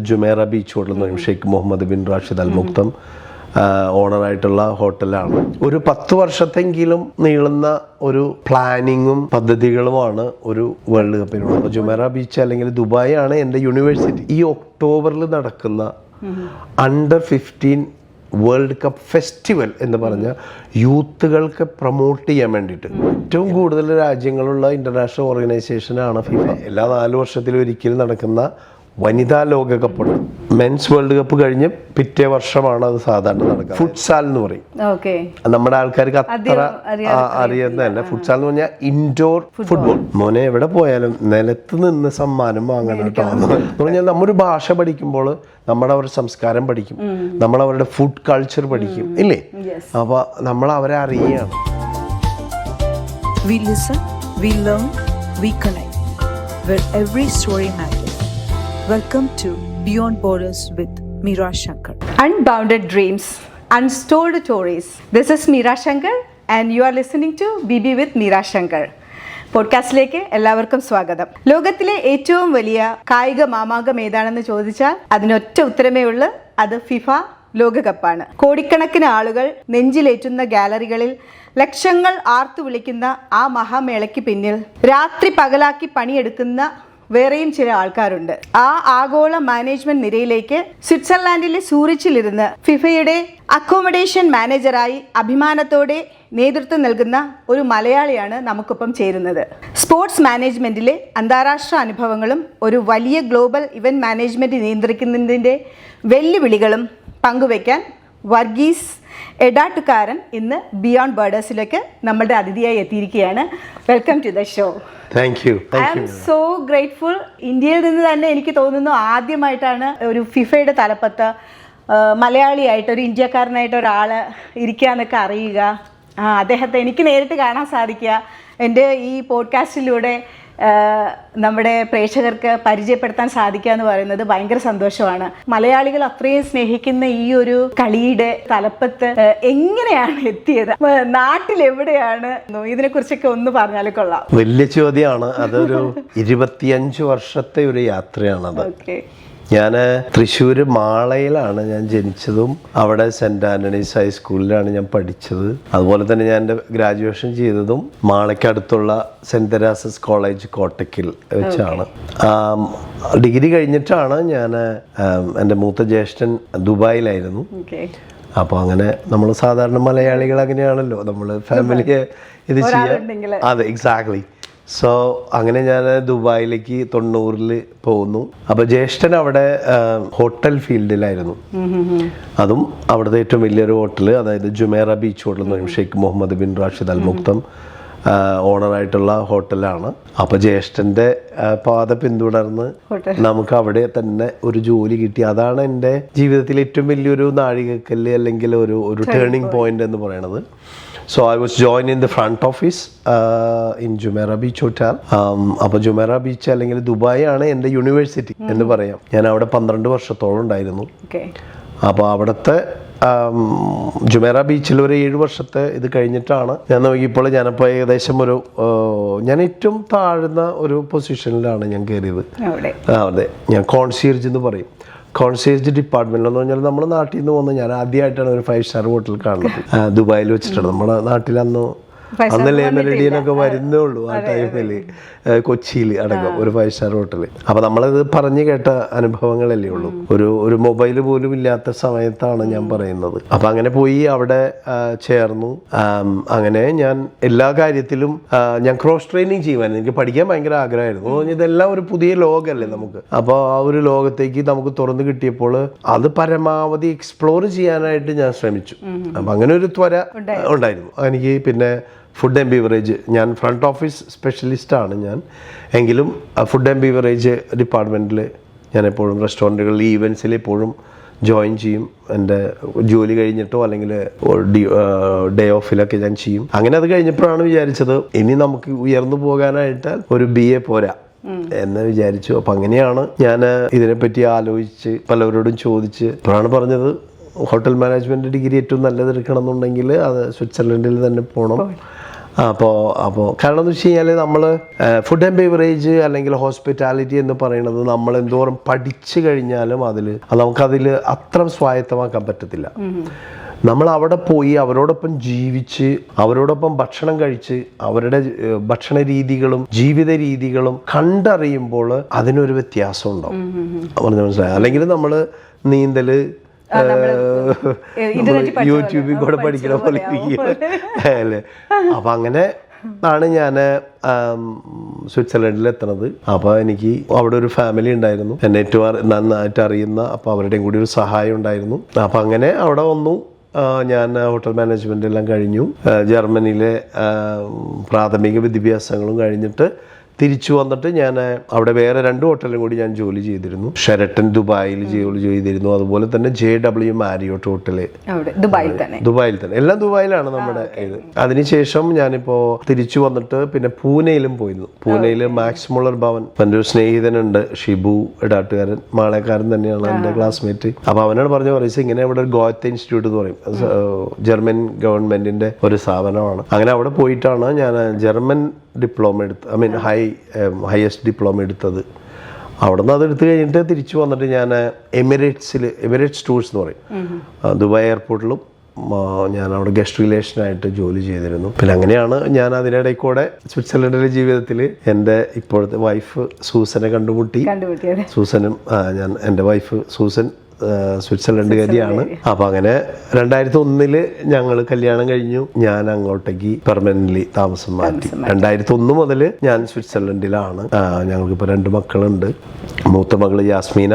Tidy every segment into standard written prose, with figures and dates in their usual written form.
Jumeirah beach hotel എന്ന് പറയും. Sheikh Muhammad bin Rashid അൽ മുക്തം ഓണറായിട്ടുള്ള ഹോട്ടലാണ്. ഒരു 10 വർഷത്തെങ്കിലും നീളുന്ന ഒരു പ്ലാനിങ്ങും പദ്ധതികളുമാണ് ഒരു വേൾഡ് കപ്പിനുള്ളത്. അപ്പോൾ ജുമേറ ബീച്ച് അല്ലെങ്കിൽ ദുബായ് ആണ് എൻ്റെ യൂണിവേഴ്സിറ്റി. ഈ ഒക്ടോബറിൽ നടക്കുന്ന അണ്ടർ 15 വേൾഡ് കപ്പ് ഫെസ്റ്റിവൽ എന്ന് പറഞ്ഞ യൂത്തുകൾക്ക് പ്രൊമോട്ട് ചെയ്യാൻ വേണ്ടിയിട്ട് ഏറ്റവും കൂടുതൽ രാജ്യങ്ങളുള്ള ഇന്റർനാഷണൽ ഓർഗനൈസേഷനാണ് ഫിഫ. എല്ലാ 4 വർഷത്തിലും ഒരിക്കൽ നടക്കുന്ന വനിതാ ലോകകപ്പുണ്ട്. മെൻസ് വേൾഡ് കപ്പ് കഴിഞ്ഞ് പിറ്റേ വർഷമാണ് അത് സാധാരണ നടക്കുക. ഫുട്സാൽ എന്ന് പറയും. നമ്മുടെ ആൾക്കാർക്ക് അത്ര അറിയുന്നതല്ല. ഫുട്സാൽ എന്ന് പറഞ്ഞാൽ ഇൻഡോർ ഫുട്ബോൾ. മോനെ എവിടെ പോയാലും നിലത്ത് നിന്ന് സമ്മാനം വാങ്ങണം കേട്ടോ എന്ന് പറഞ്ഞാൽ നമ്മൊരു ഭാഷ പഠിക്കുമ്പോൾ നമ്മളവരുടെ സംസ്കാരം പഠിക്കും, നമ്മളവരുടെ ഫുഡ് കൾച്ചർ പഠിക്കും, ഇല്ലേ? അപ്പൊ നമ്മൾ അവരെ അറിയുകയാണ്. We listen, we learn, we connect, where every story matters. Welcome to Beyond Borders with Meera Shankar. Unbounded dreams, untold stories. This is Meera Shankar and you are listening to BB with Meera Shankar. പോഡ്കാസ്റ്റിലേക്ക് എല്ലാവർക്കും സ്വാഗതം. ലോകത്തിലെ ഏറ്റവും വലിയ കായിക മാമാങ്കം ഏതാണെന്ന് ചോദിച്ചാൽ അതിനൊറ്റ ഉത്തരമേ ഉള്ളൂ, അത് ഫിഫ ലോകകപ്പാണ്. കോടിക്കണക്കിന് ആളുകൾ നെഞ്ചിലേറ്റുന്ന ഗാലറികളിൽ ലക്ഷങ്ങൾ ആർത്തു വിളിക്കുന്ന ആ മഹാമേളയ്ക്ക് പിന്നിൽ രാത്രി പകലാക്കി പണിയെടുക്കുന്ന വേറെയും ചില ആൾക്കാരുണ്ട്. ആ ആഗോള മാനേജ്മെന്റ് നിരയിലേക്ക് സ്വിറ്റ്സർലാൻഡിലെ സൂറിച്ചിലിരുന്ന് ഫിഫയുടെ അക്കോമഡേഷൻ മാനേജറായി അഭിമാനത്തോടെ നേതൃത്വം നൽകുന്ന ഒരു മലയാളിയാണ് നമുക്കൊപ്പം ചേരുന്നത്. സ്പോർട്സ് മാനേജ്മെന്റിലെ അന്താരാഷ്ട്ര അനുഭവങ്ങളും ഒരു വലിയ ഗ്ലോബൽ ഇവന്റ് മാനേജ്മെന്റ് നിയന്ത്രിക്കുന്നതിൻ്റെ വെല്ലുവിളികളും പങ്കുവയ്ക്കാൻ വർഗീസ് എടാട്ടുകാരൻ ഇന്ന് ബിയോണ്ട് ബോർഡേഴ്സിലേക്ക് നമ്മളുടെ അതിഥിയായി എത്തിയിരിക്കുകയാണ്. Welcome to the show. Thank you. I am so grateful. ഇന്ത്യയിൽ നിന്ന് തന്നെ എനിക്ക് തോന്നുന്നു ആദ്യമായിട്ടാണ് ഒരു ഫിഫയുടെ തലപ്പത്ത് മലയാളിയായിട്ട് ഒരു ഇന്ത്യക്കാരനായിട്ട് ഒരാൾ ഇരിക്കുക എന്നൊക്കെ അറിയുക. അദ്ദേഹത്തെ എനിക്ക് നേരിട്ട് കാണാൻ സാധിക്കുക. എൻ്റെ ഈ പോഡ്കാസ്റ്റിലൂടെ നമ്മുടെ പ്രേക്ഷകർക്ക് പരിചയപ്പെടുത്താൻ സാധിക്കുക എന്ന് പറയുന്നത് ഭയങ്കര സന്തോഷമാണ്. മലയാളികൾ അത്രയും സ്നേഹിക്കുന്ന ഈ ഒരു കളിയുടെ തലപ്പത്ത് എങ്ങനെയാണ് എത്തിയത്? നാട്ടിലെവിടെയാണ്? ഇതിനെക്കുറിച്ചൊക്കെ ഒന്ന് പറഞ്ഞാൽ കൊള്ളാം. വലിയ ചോദ്യമാണ്. അതൊരു 25 വർഷത്തെ ഒരു യാത്രയാണത്. ഓക്കെ. ഞാൻ തൃശ്ശൂർ മാളയിലാണ് ഞാൻ ജനിച്ചതും. അവിടെ സെൻറ് ആൻ്റണീസ് ഹൈസ്കൂളിലാണ് ഞാൻ പഠിച്ചത്. അതുപോലെ തന്നെ ഞാൻ എൻ്റെ ഗ്രാജുവേഷൻ ചെയ്തതും മാളയ്ക്കടുത്തുള്ള സെൻറ് തെരേസസ് കോളേജ് കോട്ടക്കിൽ വെച്ചാണ്. ഡിഗ്രി കഴിഞ്ഞിട്ടാണ് ഞാൻ എൻ്റെ മൂത്ത ജ്യേഷ്ഠൻ ദുബായിലായിരുന്നു. അപ്പോൾ അങ്ങനെ നമ്മൾ സാധാരണ മലയാളികൾ അങ്ങനെയാണല്ലോ, നമ്മൾ ഫാമിലിയെ ഇത് ചെയ്യാൻ. അതെ, എക്സാക്ട്ലി. സോ അങ്ങനെ ഞാൻ ദുബായിലേക്ക് 90-ൽ പോകുന്നു. അപ്പോൾ ജ്യേഷ്ഠൻ അവിടെ ഹോട്ടൽ ഫീൽഡിലായിരുന്നു. അതും അവിടുത്തെ ഏറ്റവും വലിയൊരു ഹോട്ടൽ, അതായത് ജുമേറ ബീച്ച് ഹോട്ടൽ എന്ന് പറയും. ഷെയ്ഖ് മുഹമ്മദ് ബിൻ റാഷിദ് അൽ മുക്തം ഓണറായിട്ടുള്ള ഹോട്ടലാണ്. അപ്പോൾ ജ്യേഷ്ഠൻ്റെ പാത പിന്തുടർന്ന് നമുക്ക് അവിടെ തന്നെ ഒരു ജോലി കിട്ടി. അതാണ് എൻ്റെ ജീവിതത്തിൽ ഏറ്റവും വലിയൊരു നാഴികക്കല്ല് അല്ലെങ്കിൽ ഒരു ടേണിംഗ് പോയിന്റ് എന്ന് പറയുന്നത്. So I was joined in the front office in Jumeirah Beach Hotel. അപ്പോൾ ജുമേറ ബീച്ച് അല്ലെങ്കിൽ ദുബായ് ആണ് എൻ്റെ യൂണിവേഴ്സിറ്റി എന്ന് പറയാം. ഞാൻ അവിടെ 12 വർഷത്തോളം ഉണ്ടായിരുന്നു. അപ്പോൾ അവിടുത്തെ ജുമേറ ബീച്ചിൽ ഒരു 7 വർഷത്തെ ഇത് കഴിഞ്ഞിട്ടാണ് ഞാൻ നോക്കിയപ്പോൾ ഞാനപ്പോൾ ഏകദേശം ഞാൻ ഏറ്റവും താഴ്ന്ന ഒരു പൊസിഷനിലാണ് ഞാൻ കയറിയത്. അതെ, ഞാൻ കോൺസിയർജ് എന്ന് പറയും. കോൺസിയർജ് ഡിപ്പാർട്ട്മെന്റ് എന്ന് പറഞ്ഞാൽ നമ്മുടെ നാട്ടിൽ നിന്ന് വന്ന് ഞാൻ ആദ്യമായിട്ടാണ് ഒരു 5 സ്റ്റാർ ഹോട്ടൽ കാണുന്നത്. ദുബായിൽ വെച്ചിട്ടാണ്. നമ്മുടെ നാട്ടിൽ അന്ന് മെറിഡിയനൊക്കെ വരുന്നേ ഉള്ളൂ ആ ടൈമിൽ. കൊച്ചിയിൽ അടക്കം ഒരു 5 സ്റ്റാർ ഹോട്ടൽ. അപ്പൊ നമ്മളത് പറഞ്ഞു കേട്ട അനുഭവങ്ങളല്ലേ ഉള്ളൂ. ഒരു മൊബൈൽ പോലും ഇല്ലാത്ത സമയത്താണ് ഞാൻ പറയുന്നത്. അപ്പൊ അങ്ങനെ പോയി അവിടെ ചേർന്നു. അങ്ങനെ ഞാൻ എല്ലാ കാര്യത്തിലും ഞാൻ ക്രോസ് ട്രെയിനിങ് ചെയ്യുവാൻ എനിക്ക് പഠിക്കാൻ ഭയങ്കര ആഗ്രഹമായിരുന്നു. ഇതെല്ലാം ഒരു പുതിയ ലോകമല്ലേ നമുക്ക്. അപ്പോൾ ആ ഒരു ലോകത്തേക്ക് നമുക്ക് തുറന്നു കിട്ടിയപ്പോൾ അത് പരമാവധി എക്സ്പ്ലോർ ചെയ്യാനായിട്ട് ഞാൻ ശ്രമിച്ചു. അപ്പൊ അങ്ങനെ ഒരു ത്വര ഉണ്ടായിരുന്നു എനിക്ക്. പിന്നെ ഫുഡ് ആൻഡ് ബീവറേജ്, ഞാൻ ഫ്രണ്ട് ഓഫീസ് സ്പെഷ്യലിസ്റ്റാണ് ഞാൻ. എങ്കിലും ഫുഡ് ആൻഡ് ബീവറേജ് ഡിപ്പാർട്ട്മെൻറ്റിൽ ഞാൻ എപ്പോഴും റെസ്റ്റോറൻറ്റുകളിൽ ഈവൻസിൽ എപ്പോഴും ജോയിൻ ചെയ്യും. എൻ്റെ ജോലി കഴിഞ്ഞിട്ടോ അല്ലെങ്കിൽ ഡേ ഓഫിലൊക്കെ ഞാൻ ചെയ്യും. അങ്ങനെ അത് കഴിഞ്ഞപ്പോഴാണ് വിചാരിച്ചത് ഇനി നമുക്ക് ഉയർന്നു പോകാനായിട്ട് ഒരു BA പോരാ എന്ന് വിചാരിച്ചു. അപ്പം അങ്ങനെയാണ് ഞാൻ ഇതിനെപ്പറ്റി ആലോചിച്ച് പലവരോടും ചോദിച്ച് അപ്പോഴാണ് പറഞ്ഞത് ഹോട്ടൽ മാനേജ്മെൻറ്റ് ഡിഗ്രി ഏറ്റവും നല്ലത് എടുക്കണം എന്നുണ്ടെങ്കിൽ അത് സ്വിറ്റ്സർലൻഡിൽ തന്നെ പോകണം. അപ്പോൾ കാരണം എന്ന് വെച്ച് കഴിഞ്ഞാൽ നമ്മൾ ഫുഡ് ആൻഡ് ബേവറേജ് അല്ലെങ്കിൽ ഹോസ്പിറ്റാലിറ്റി എന്ന് പറയുന്നത് നമ്മൾ എന്തോരം പഠിച്ചു കഴിഞ്ഞാലും നമുക്കതിൽ അത്ര സ്വായത്തമാക്കാൻ പറ്റത്തില്ല. നമ്മൾ അവിടെ പോയി അവരോടൊപ്പം ജീവിച്ച് അവരോടൊപ്പം ഭക്ഷണം കഴിച്ച് അവരുടെ ഭക്ഷണ രീതികളും ജീവിത രീതികളും കണ്ടറിയുമ്പോൾ അതിനൊരു വ്യത്യാസം ഉണ്ടാവും. പറഞ്ഞ മനസ്സിലായി. അല്ലെങ്കിൽ നമ്മൾ നീന്തല് യൂട്യൂബിൽ കൂടെ പഠിക്കണ പോലെ അല്ലേ. അപ്പം അങ്ങനെ ആണ് ഞാൻ സ്വിറ്റ്സർലൻഡിൽ എത്തണത്. അപ്പോൾ എനിക്ക് അവിടെ ഒരു ഫാമിലി ഉണ്ടായിരുന്നു, എന്നെ ഏറ്റവും നന്നായിട്ട് അറിയുന്ന. അപ്പോൾ അവരുടെയും കൂടി ഒരു സഹായം ഉണ്ടായിരുന്നു. അപ്പം അങ്ങനെ അവിടെ വന്നു. ഞാൻ ഹോട്ടൽ മാനേജ്മെൻ്റ് എല്ലാം കഴിഞ്ഞു. ജർമ്മനിയിലെ പ്രാഥമിക വിദ്യാഭ്യാസങ്ങളും കഴിഞ്ഞിട്ട് തിരിച്ചു വന്നിട്ട് ഞാൻ അവിടെ വേറെ 2 ഹോട്ടലിലും കൂടി ഞാൻ ജോലി ചെയ്തിരുന്നു. ഷെരട്ടൺ ദുബായിൽ ജോലി ചെയ്തിരുന്നു. അതുപോലെ തന്നെ JW മാരിയോട്ട് ഹോട്ടല് ദുബായിൽ തന്നെ. എല്ലാം ദുബായിലാണ് നമ്മുടെ ഇത്. അതിനുശേഷം ഞാനിപ്പോൾ തിരിച്ചു വന്നിട്ട് പിന്നെ പൂനെയിലും പോയിരുന്നു. പൂനെയിൽ മാക്സ് മുള്ളർ ഭവൻ, എൻ്റെ ഒരു സ്നേഹിതനുണ്ട് ഷിബു ഇടാട്ടുകാരൻ, മാളേക്കാരൻ തന്നെയാണ് എൻ്റെ ക്ലാസ്മേറ്റ്. അപ്പോൾ അവനോട് പറയുന്നത് ഇങ്ങനെ ഇവിടെ ഒരു ഗോയത്തെ ഇൻസ്റ്റിറ്റ്യൂട്ട് എന്ന് പറയും, ജർമ്മൻ ഗവൺമെന്റിന്റെ ഒരു സ്ഥാപനമാണ്. അങ്ങനെ അവിടെ പോയിട്ടാണ് ഞാൻ ജർമ്മൻ ഡിപ്ലോമ എടുത്ത് ഹയസ്റ്റ് ഡിപ്ലോമ എടുത്തത്. അവിടെ നിന്ന് അതെടുത്ത് കഴിഞ്ഞിട്ട് തിരിച്ചു വന്നിട്ട് ഞാൻ എമിറേറ്റ്സ് ടൂർസ് എന്ന് പറയും, ദുബായ് എയർപോർട്ടിലും ഞാൻ അവിടെ ഗസ്റ്റ് റിലേഷനായിട്ട് ജോലി ചെയ്തിരുന്നു. പിന്നെ അങ്ങനെയാണ് ഞാൻ അതിനിടയിൽ കൂടെ സ്വിറ്റ്സർലൻഡിലെ ജീവിതത്തിൽ എൻ്റെ ഇപ്പോഴത്തെ വൈഫ് സൂസനെ കണ്ടുമുട്ടി. സൂസനും എൻ്റെ വൈഫ് സൂസൻ സ്വിറ്റ്സർലൻഡുകാരിയാണ്. അപ്പൊ അങ്ങനെ 2001 ഞങ്ങൾ കല്യാണം കഴിഞ്ഞു. ഞാൻ അങ്ങോട്ടേക്ക് പെർമനന്റ്ലി താമസം മാറ്റി. 2001 മുതൽ ഞാൻ സ്വിറ്റ്സർലൻഡിലാണ്. ഞങ്ങൾക്കിപ്പോൾ 2 മക്കളുണ്ട്. മൂത്ത മകള് യാസ്മീന,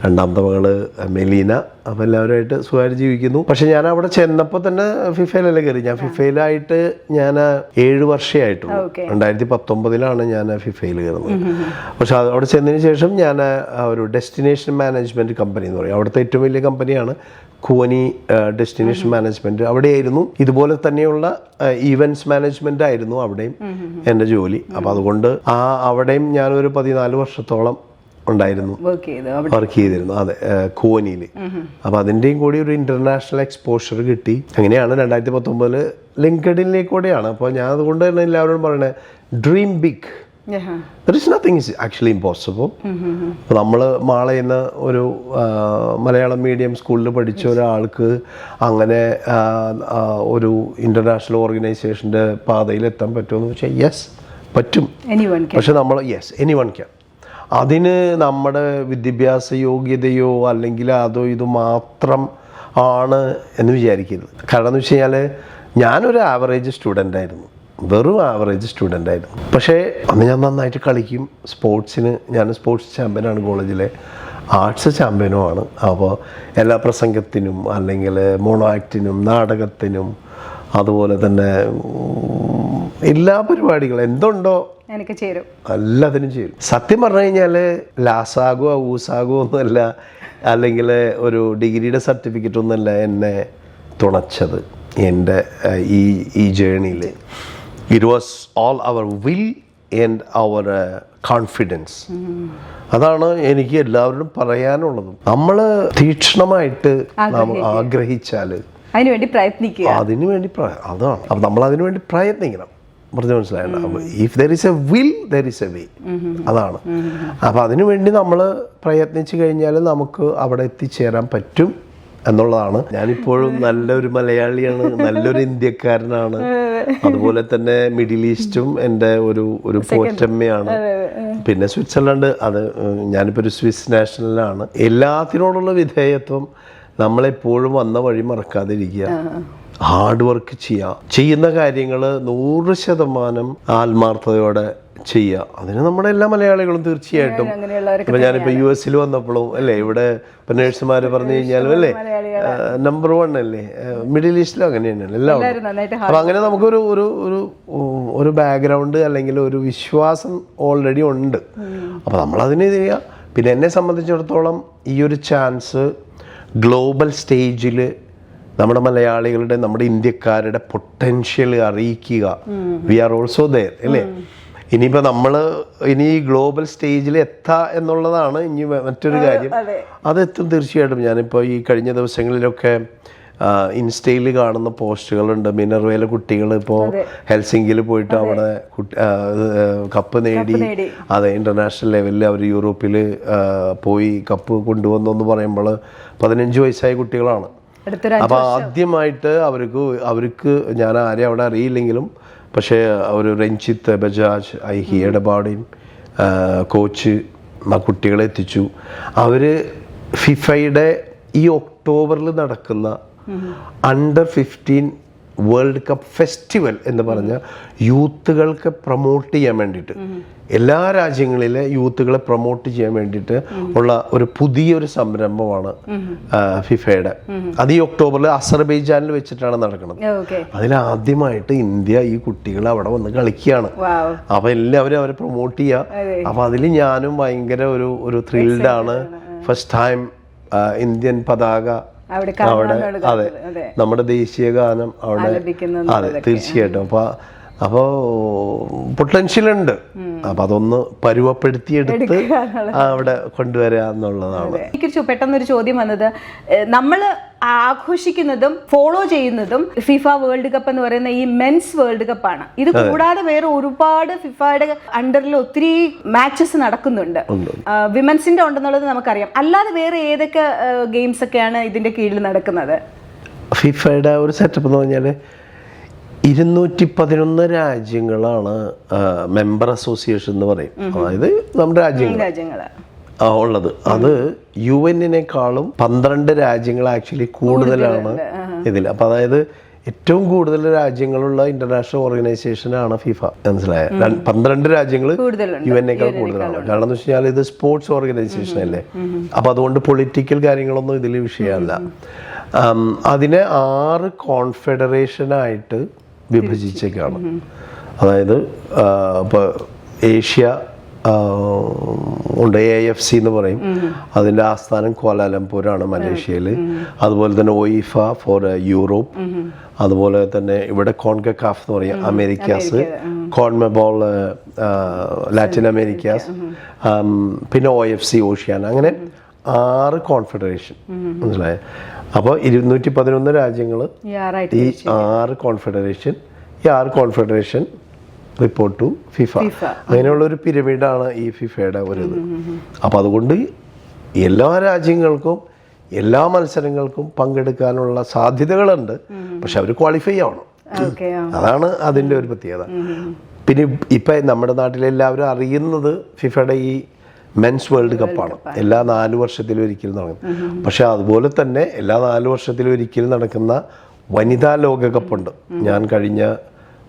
രണ്ടാമത്തെ മകള് മെലീന. അപ്പോൾ എല്ലാവരുമായിട്ട് സുഖമായിട്ട് ജീവിക്കുന്നു. പക്ഷെ ഞാൻ അവിടെ ചെന്നപ്പോൾ തന്നെ ഫിഫയിലല്ലേ കയറി. ഞാൻ ഫിഫയിലായിട്ട് ഞാൻ 7 വർഷമായിട്ടുള്ളൂ. 2019 ഞാൻ ഫിഫയിൽ കയറുന്നത്. പക്ഷെ അവിടെ ചെന്നതിന് ശേഷം ഞാൻ ഒരു ഡെസ്റ്റിനേഷൻ മാനേജ്മെന്റ് കമ്പനി എന്ന് പറയും, അവിടുത്തെ ഏറ്റവും വലിയ കമ്പനിയാണ് കുവനി ഡെസ്റ്റിനേഷൻ മാനേജ്മെന്റ്. അവിടെയായിരുന്നു ഇതുപോലെ തന്നെയുള്ള ഈവൻറ്റ്സ് മാനേജ്മെന്റ് ആയിരുന്നു അവിടെയും എൻ്റെ ജോലി. അപ്പം അതുകൊണ്ട് അവിടെയും ഞാനൊരു 14 വർഷത്തോളം ഉണ്ടായിരുന്നു, വർക്ക് ചെയ്തിരുന്നു. അതെ, കുവനിയിൽ. അപ്പം അതിൻ്റെയും കൂടി ഒരു ഇന്റർനാഷണൽ എക്സ്പോഷർ കിട്ടി. അങ്ങനെയാണ് 2019 ലിങ്ക്ഡിനിലേക്കൂടെയാണ്. അപ്പോൾ ഞാൻ അതുകൊണ്ട് തന്നെ എല്ലാവരോടും പറയണേ, dream big. There is nothing is actually impossible. അപ്പോൾ നമ്മൾ മാളയെന്ന ഒരു മലയാളം മീഡിയം സ്കൂളിൽ പഠിച്ച ഒരാൾക്ക് അങ്ങനെ ഒരു ഇൻ്റർനാഷണൽ ഓർഗനൈസേഷൻ്റെ പാതയിൽ എത്താൻ പറ്റുമെന്ന് വെച്ചാൽ യെസ് പറ്റും. പക്ഷെ നമ്മൾ എനിവൺ ക്യാൻ. അതിന് നമ്മുടെ വിദ്യാഭ്യാസ യോഗ്യതയോ അല്ലെങ്കിൽ അതോ ഇത് മാത്രം ആണ് എന്ന് വിചാരിക്കരുത്. കാരണം എന്ന് വെച്ച് കഴിഞ്ഞാൽ ഞാനൊരു ആവറേജ് സ്റ്റുഡൻ്റ് ആയിരുന്നു, വെറും ആവറേജ് സ്റ്റുഡൻ്റ് ആയിരുന്നു. പക്ഷേ അന്ന് ഞാൻ നന്നായിട്ട് കളിക്കും. ഞാൻ സ്പോർട്സ് ചാമ്പ്യനാണ്, കോളേജിലെ ആർട്സ് ചാമ്പ്യനുമാണ്. അപ്പോൾ എല്ലാ പ്രസംഗത്തിനും അല്ലെങ്കിൽ മോണോ ആക്ടിനും നാടകത്തിനും അതുപോലെ തന്നെ എല്ലാ പരിപാടികളും എന്തുണ്ടോ എല്ലാത്തിനും ചേരും. സത്യം പറഞ്ഞു കഴിഞ്ഞാൽ ലാസാഗോ ഊസാഗോ ഒന്നുമല്ല, അല്ലെങ്കിൽ ഒരു ഡിഗ്രിയുടെ സർട്ടിഫിക്കറ്റ് ഒന്നുമല്ല എന്നെ തുണച്ചത് എൻ്റെ ഈ ജേണിയിൽ. It was all our will and our confidence. അതാണ് എനിക്ക് എല്ലാവരോടും പറയാനുള്ളതും. നമ്മൾ തീക്ഷ്ണമായിട്ട് ആഗ്രഹിച്ചാൽ അതിനുവേണ്ടി പ്രയത്നിക്കുക. അതാണ്. അപ്പം നമ്മൾ അതിനുവേണ്ടി പ്രയത്നിക്കണം. പറഞ്ഞ മനസ്സിലായല്ലോ. If there is A will there is a way. അതാണ്. അപ്പം അതിനുവേണ്ടി നമ്മൾ പ്രയത്നിച്ചു കഴിഞ്ഞാൽ നമുക്ക് അവിടെ എത്തിച്ചേരാൻ പറ്റും എന്നുള്ളതാണ്. ഞാനിപ്പോഴും നല്ലൊരു മലയാളിയാണ്, നല്ലൊരു ഇന്ത്യക്കാരനാണ്. അതുപോലെ തന്നെ മിഡിൽ ഈസ്റ്റും എൻ്റെ ഒരു പോറ്റമ്മയാണ്. പിന്നെ സ്വിറ്റ്സർലൻഡ്, അത് ഞാനിപ്പോൾ ഒരു സ്വിസ് നാഷണലാണ്. എല്ലാത്തിനോടുള്ള വിധേയത്വം നമ്മളെപ്പോഴും വന്ന വഴി മറക്കാതിരിക്കുക, ഹാർഡ് വർക്ക് ചെയ്യുന്ന കാര്യങ്ങൾ 100% ആത്മാർത്ഥതയോടെ ചെയ്യുക. അതിന് നമ്മുടെ എല്ലാ മലയാളികളും തീർച്ചയായിട്ടും. ഇപ്പം ഞാനിപ്പോൾ US വന്നപ്പോഴും അല്ലേ, ഇവിടെ ഇപ്പം നേഴ്സുമാർ പറഞ്ഞു കഴിഞ്ഞാലും അല്ലേ നമ്പർ 1 അല്ലേ, മിഡിൽ ഈസ്റ്റിലും അങ്ങനെ തന്നെയാണ് എല്ലാവരും. അപ്പം അങ്ങനെ നമുക്കൊരു ഒരു ബാക്ക്ഗ്രൗണ്ട് അല്ലെങ്കിൽ ഒരു വിശ്വാസം ഓൾറെഡി ഉണ്ട്. അപ്പം നമ്മളതിന് ചെയ്യുക. പിന്നെ എന്നെ സംബന്ധിച്ചിടത്തോളം ഈ ഒരു ചാൻസ് ഗ്ലോബൽ സ്റ്റേജിൽ നമ്മുടെ മലയാളികളുടെ, നമ്മുടെ ഇന്ത്യക്കാരുടെ പൊട്ടൻഷ്യൽ അറിയിക്കുക. വി ആർ ഓൾസോ ദെയർ അല്ലേ. ഇനിയിപ്പോൾ നമ്മൾ ഇനി ഗ്ലോബൽ സ്റ്റേജിൽ എന്നുള്ളതാണ് ഇനി മറ്റൊരു കാര്യം. അതെത്തും തീർച്ചയായിട്ടും. ഞാനിപ്പോൾ ഈ കഴിഞ്ഞ ദിവസങ്ങളിലൊക്കെ ഇൻസ്റ്റയിൽ കാണുന്ന പോസ്റ്റുകളുണ്ട്. മിനർവയിലെ കുട്ടികൾ ഇപ്പോൾ ഹെൽസിംകിയിൽ പോയിട്ട് അവിടെ കപ്പ് നേടി. അതെ, ഇന്റർനാഷണൽ ലെവലിൽ അവർ യൂറോപ്പിൽ പോയി കപ്പ് കൊണ്ടുവന്നു പറയുമ്പോൾ 15 വയസ്സായ കുട്ടികളാണ്. അപ്പോൾ ആദ്യമായിട്ട് അവർക്ക് ഞാൻ ആരെയും അവിടെ അറിയില്ലെങ്കിലും പക്ഷേ ഒരു Ranjith Bajaj I heard about him, coach ആ കുട്ടികളെ എത്തിച്ചു. അവർ ഫിഫയുടെ ഈ ഒക്ടോബറിൽ നടക്കുന്ന അണ്ടർ 15 വേൾഡ് കപ്പ് ഫെസ്റ്റിവൽ എന്ന് പറഞ്ഞ യൂത്തുകൾക്ക് പ്രൊമോട്ട് ചെയ്യാൻ വേണ്ടിയിട്ട്, എല്ലാ രാജ്യങ്ങളിലെ യൂത്തുകളെ പ്രൊമോട്ട് ചെയ്യാൻ വേണ്ടിയിട്ട് ഉള്ള ഒരു പുതിയൊരു സംരംഭമാണ് ഫിഫയുടെ. അത് ഈ ഒക്ടോബറിൽ അസർബൈജാനിൽ വെച്ചിട്ടാണ് നടക്കുന്നത്. അതിലാദ്യമായിട്ട് ഇന്ത്യ ഈ കുട്ടികൾ അവിടെ വന്ന് കളിക്കുകയാണ്. അപ്പൊ എല്ലാവരും അവരെ പ്രൊമോട്ട് ചെയ്യുക. അപ്പൊ അതിൽ ഞാനും ഭയങ്കര ഒരു ത്രിൽഡാണ്. ഫസ്റ്റ് ടൈം ഇന്ത്യൻ പതാക അവിടെ, അതെ, നമ്മുടെ ദേശീയ ഗാനം അവിടെ, അതെ തീർച്ചയായിട്ടും. അപ്പോൾ പൊട്ടൻഷ്യൽ ഉണ്ട്. അപ്പൊ അതൊന്ന് പരുവപ്പെടുത്തിയെടുത്ത് അവിടെ കൊണ്ടുവരിക എന്നുള്ളതാണ്. എനിക്ക് പെട്ടെന്നൊരു ചോദ്യം വന്നത്, നമ്മൾ ആഘോഷിക്കുന്നതും ഫോളോ ചെയ്യുന്നതും ഫിഫ വേൾഡ് കപ്പ് എന്ന് പറയുന്ന ഈ മെൻസ് വേൾഡ് കപ്പാണ്. ഇത് കൂടാതെ വേറെ ഒരുപാട് ഫിഫയുടെ അണ്ടറിൽ ഒത്തിരി മാച്ചസ് നടക്കുന്നുണ്ട്. വിമൻസിന്റെ ഉണ്ടെന്നുള്ളത് നമുക്കറിയാം. അല്ലാതെ വേറെ ഏതൊക്കെ ഗെയിംസ് ഒക്കെയാണ് ഇതിന്റെ കീഴിൽ നടക്കുന്നത്? ഫിഫയുടെ ഒരു സെറ്റപ്പ് എന്ന് പറഞ്ഞാൽ 211 രാജ്യങ്ങളാണ് മെമ്പർ അസോസിയേഷൻ എന്ന് പറയും. അതായത് നമ്മുടെ രാജ്യങ്ങൾ ഉള്ളത്. അത് UN-നേക്കാളും 12 രാജ്യങ്ങൾ ആക്ച്വലി കൂടുതലാണ് ഇതിൽ. അപ്പം അതായത് ഏറ്റവും കൂടുതൽ രാജ്യങ്ങളുള്ള ഇന്റർനാഷണൽ ഓർഗനൈസേഷനാണ് ഫിഫ. മനസ്സിലായ 12 രാജ്യങ്ങൾ UN-നേക്കാൾ കൂടുതലാണ്. കാരണം എന്ന് വെച്ച് കഴിഞ്ഞാൽ ഇത് സ്പോർട്സ് ഓർഗനൈസേഷൻ അല്ലേ. അപ്പം അതുകൊണ്ട് പൊളിറ്റിക്കൽ കാര്യങ്ങളൊന്നും ഇതിൽ വിഷയമല്ല. അതിനെ 6 കോൺഫെഡറേഷനായിട്ട് വിഭജിച്ചേക്കാണ്. അതായത് ഇപ്പോൾ ഏഷ്യ ഉണ്ട്, AFC എന്ന് പറയും. അതിൻ്റെ ആസ്ഥാനം കോലാലംപൂരാണ് മലേഷ്യയിൽ. അതുപോലെ തന്നെ OIFA ഫോർ യൂറോപ്പ്. അതുപോലെ തന്നെ ഇവിടെ കോൺകക്കാഫ് എന്ന് പറയും അമേരിക്കാസ്, കോൺമെബോൾ ലാറ്റിൻ അമേരിക്കാസ്, പിന്നെ OFC ഓഷ്യാന. അങ്ങനെ 6 കോൺഫെഡറേഷൻ. മനസ്സിലായ? അപ്പോൾ 211 രാജ്യങ്ങൾ, ഈ 6 കോൺഫെഡറേഷൻ, ഈ 6 കോൺഫെഡറേഷൻ റിപ്പോർട്ട് ടു ഫിഫ. അങ്ങനെയുള്ള ഒരു പിരമിഡാണ് ഈ ഫിഫയുടെ ഒരു ഇത്. അപ്പം അതുകൊണ്ട് എല്ലാ രാജ്യങ്ങൾക്കും എല്ലാ മത്സരങ്ങൾക്കും പങ്കെടുക്കാനുള്ള സാധ്യതകളുണ്ട്. പക്ഷെ അവർ ക്വാളിഫൈ ആവണം. അതാണ് അതിൻ്റെ ഒരു പ്രത്യേകത. പിന്നെ ഇപ്പം നമ്മുടെ നാട്ടിലെല്ലാവരും അറിയുന്നത് ഫിഫയുടെ ഈ മെൻസ് വേൾഡ് കപ്പാണ്. എല്ലാ 4 വർഷത്തിലും ഒരിക്കലും നടക്കും. പക്ഷെ അതുപോലെ തന്നെ എല്ലാ 4 വർഷത്തിലും ഒരിക്കലും നടക്കുന്ന വനിതാ ലോകകപ്പുണ്ട്. ഞാൻ കഴിഞ്ഞ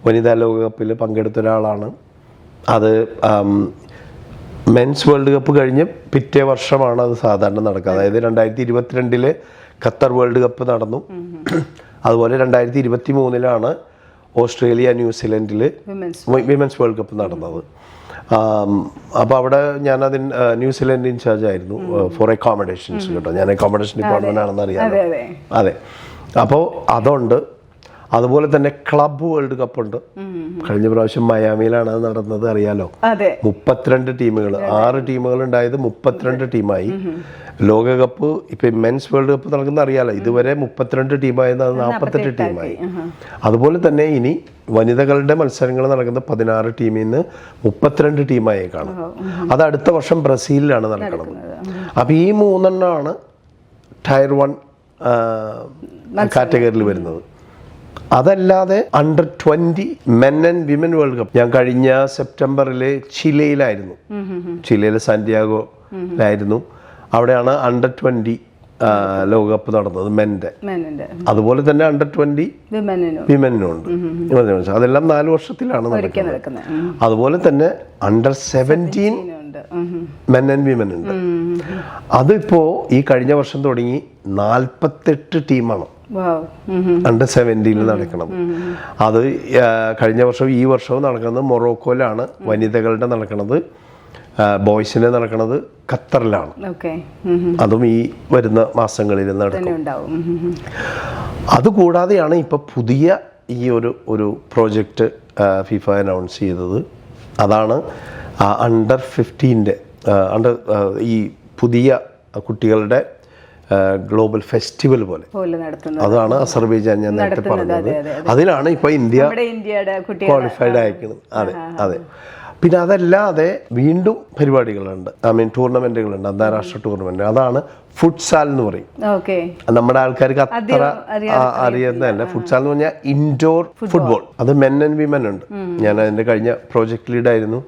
വനിതാ ലോകകപ്പിൽ പങ്കെടുത്ത ഒരാളാണ്. അത് മെൻസ് വേൾഡ് കപ്പ് കഴിഞ്ഞ് പിറ്റേ വർഷമാണ് അത് സാധാരണ നടക്കുക. അതായത് 2022 ഖത്തർ വേൾഡ് കപ്പ് നടന്നു. അതുപോലെ 2023 ഓസ്ട്രേലിയ ന്യൂസിലൻഡിൽ വിമൻസ് വേൾഡ് കപ്പ് നടന്നത്. അപ്പോൾ അവിടെ ഞാനതിന് ന്യൂസിലൻഡ് ഇൻചാർജ് ആയിരുന്നു ഫോർ അക്കോമഡേഷൻസ് കേട്ടോ. ഞാൻ അക്കോമഡേഷൻ ഡിപ്പാർട്ട്മെന്റ് ആണെന്ന് അറിയാം. അതെ, അപ്പോൾ അതുണ്ട്. അതുപോലെ തന്നെ ക്ലബ് വേൾഡ് കപ്പ് ഉണ്ട്. കഴിഞ്ഞ പ്രാവശ്യം മയാമിയിലാണ് അത് നടന്നത്, അറിയാലോ. 32 ടീമുകൾ, 6 ടീമുകൾ ഉണ്ടായത് 32 ടീമായി. ലോകകപ്പ് ഇപ്പൊ മെൻസ് വേൾഡ് കപ്പ് നടക്കുന്ന അറിയാലോ. ഇതുവരെ 32 ടീമായത് 48 ടീമായി. അതുപോലെ തന്നെ ഇനി വനിതകളുടെ മത്സരങ്ങൾ നടക്കുന്ന 16 ടീമിൽ നിന്ന് 32 ടീമായേക്കാണ്. അത് അടുത്ത വർഷം ബ്രസീലിലാണ് നടക്കുന്നത്. അപ്പൊ ഈ 3 ടയർ 1 കാറ്റഗറിയിൽ വരുന്നത്. അതല്ലാതെ under 20 men and women world cup ഞാൻ കഴിഞ്ഞ സെപ്റ്റംബറിൽ ചിലയിലായിരുന്നു. ചിലയിലെ സാന്റിയാഗോയിലായിരുന്നു. അവിടെയാണ് അണ്ടർ 20 ലോകകപ്പ് നടന്നത് മെൻ്റെ. അതുപോലെ തന്നെ അണ്ടർ 20 വിമനും ഉണ്ട്. അതെല്ലാം 4 വർഷത്തിലാണ് നടക്കുന്നത്. അതുപോലെ തന്നെ അണ്ടർ 17 മെൻ ആൻഡ് വിമൻ ഉണ്ട്. അതിപ്പോ ഈ കഴിഞ്ഞ വർഷം തുടങ്ങി 48 ടീമാണ് അണ്ടർ 17 നടക്കണം. അത് കഴിഞ്ഞ വർഷവും ഈ വർഷവും നടക്കുന്നത് മൊറോക്കോയിലാണ്. വനിതകളുടെ നടക്കുന്നത്, ബോയ്സിനെ നടക്കുന്നത് ഖത്തറിലാണ്. അതും ഈ വരുന്ന മാസങ്ങളിൽ നടക്കും. അതുകൂടാതെയാണ് ഇപ്പൊ പുതിയ ഈ ഒരു പ്രോജക്റ്റ് ഫിഫ അനൗൺസ് ചെയ്തത്. അതാണ് അണ്ടർ 15 ഈ പുതിയ കുട്ടികളുടെ ഗ്ലോബൽ ഫെസ്റ്റിവൽ പോലെ നടത്തുന്നത്. അതാണ് അസർബൈജാൻ ഞാൻ നേരത്തെ പറഞ്ഞത്. അതിലാണ് ഇപ്പൊ ഇന്ത്യയുടെ ക്വാളിഫൈഡ് ആയിരിക്കുന്നത്. അതെ അതെ. പിന്നെ അതല്ലാതെ വീണ്ടും പരിപാടികളുണ്ട്, ടൂർണമെന്റുകളുണ്ട്, അന്താരാഷ്ട്ര ടൂർണമെന്റ്. അതാണ് ഫുട്സാൽ എന്ന് പറയും. നമ്മുടെ ആൾക്കാർക്ക് അത്ര അറിയുന്നതല്ല. ഫുട്സാൽ എന്ന് പറഞ്ഞാൽ ഇൻഡോർ ഫുട്ബോൾ. അത് മെൻ ആൻഡ് വിമൻ ഉണ്ട്. ഞാൻ അതിന്റെ കഴിഞ്ഞ പ്രോജക്ട് ലീഡായിരുന്നു.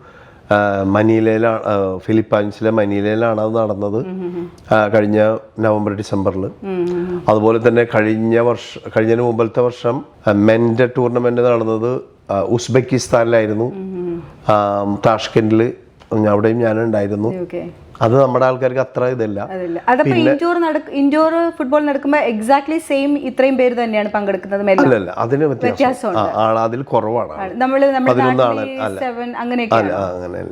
മനീലയിലാണ്, ഫിലിപ്പൈൻസിലെ മനീലയിലാണ് അത് നടന്നത് കഴിഞ്ഞ നവംബർ ഡിസംബറിൽ. അതുപോലെ തന്നെ കഴിഞ്ഞ മുമ്പത്തെ വർഷം മെൻ്റെ ടൂർണമെന്റ് നടന്നത് ഉസ്ബെക്കിസ്ഥാനിലായിരുന്നു, താഷ്കെൻഡിൽ. അവിടെയും ഞാനുണ്ടായിരുന്നു. അത് നമ്മുടെ ആൾക്കാർക്ക് അത്ര ഇതില്ല. ഇൻഡോർ ഫുട്ബോൾ നടക്കുമ്പോൾ എക്സാക്ട്ലി സെയിം ഇത്രയും പേര് തന്നെയാണ് പങ്കെടുക്കുന്നത്? അല്ലല്ല, അതിന് വ്യത്യാസം. അതിൽ കുറവാണ്. 11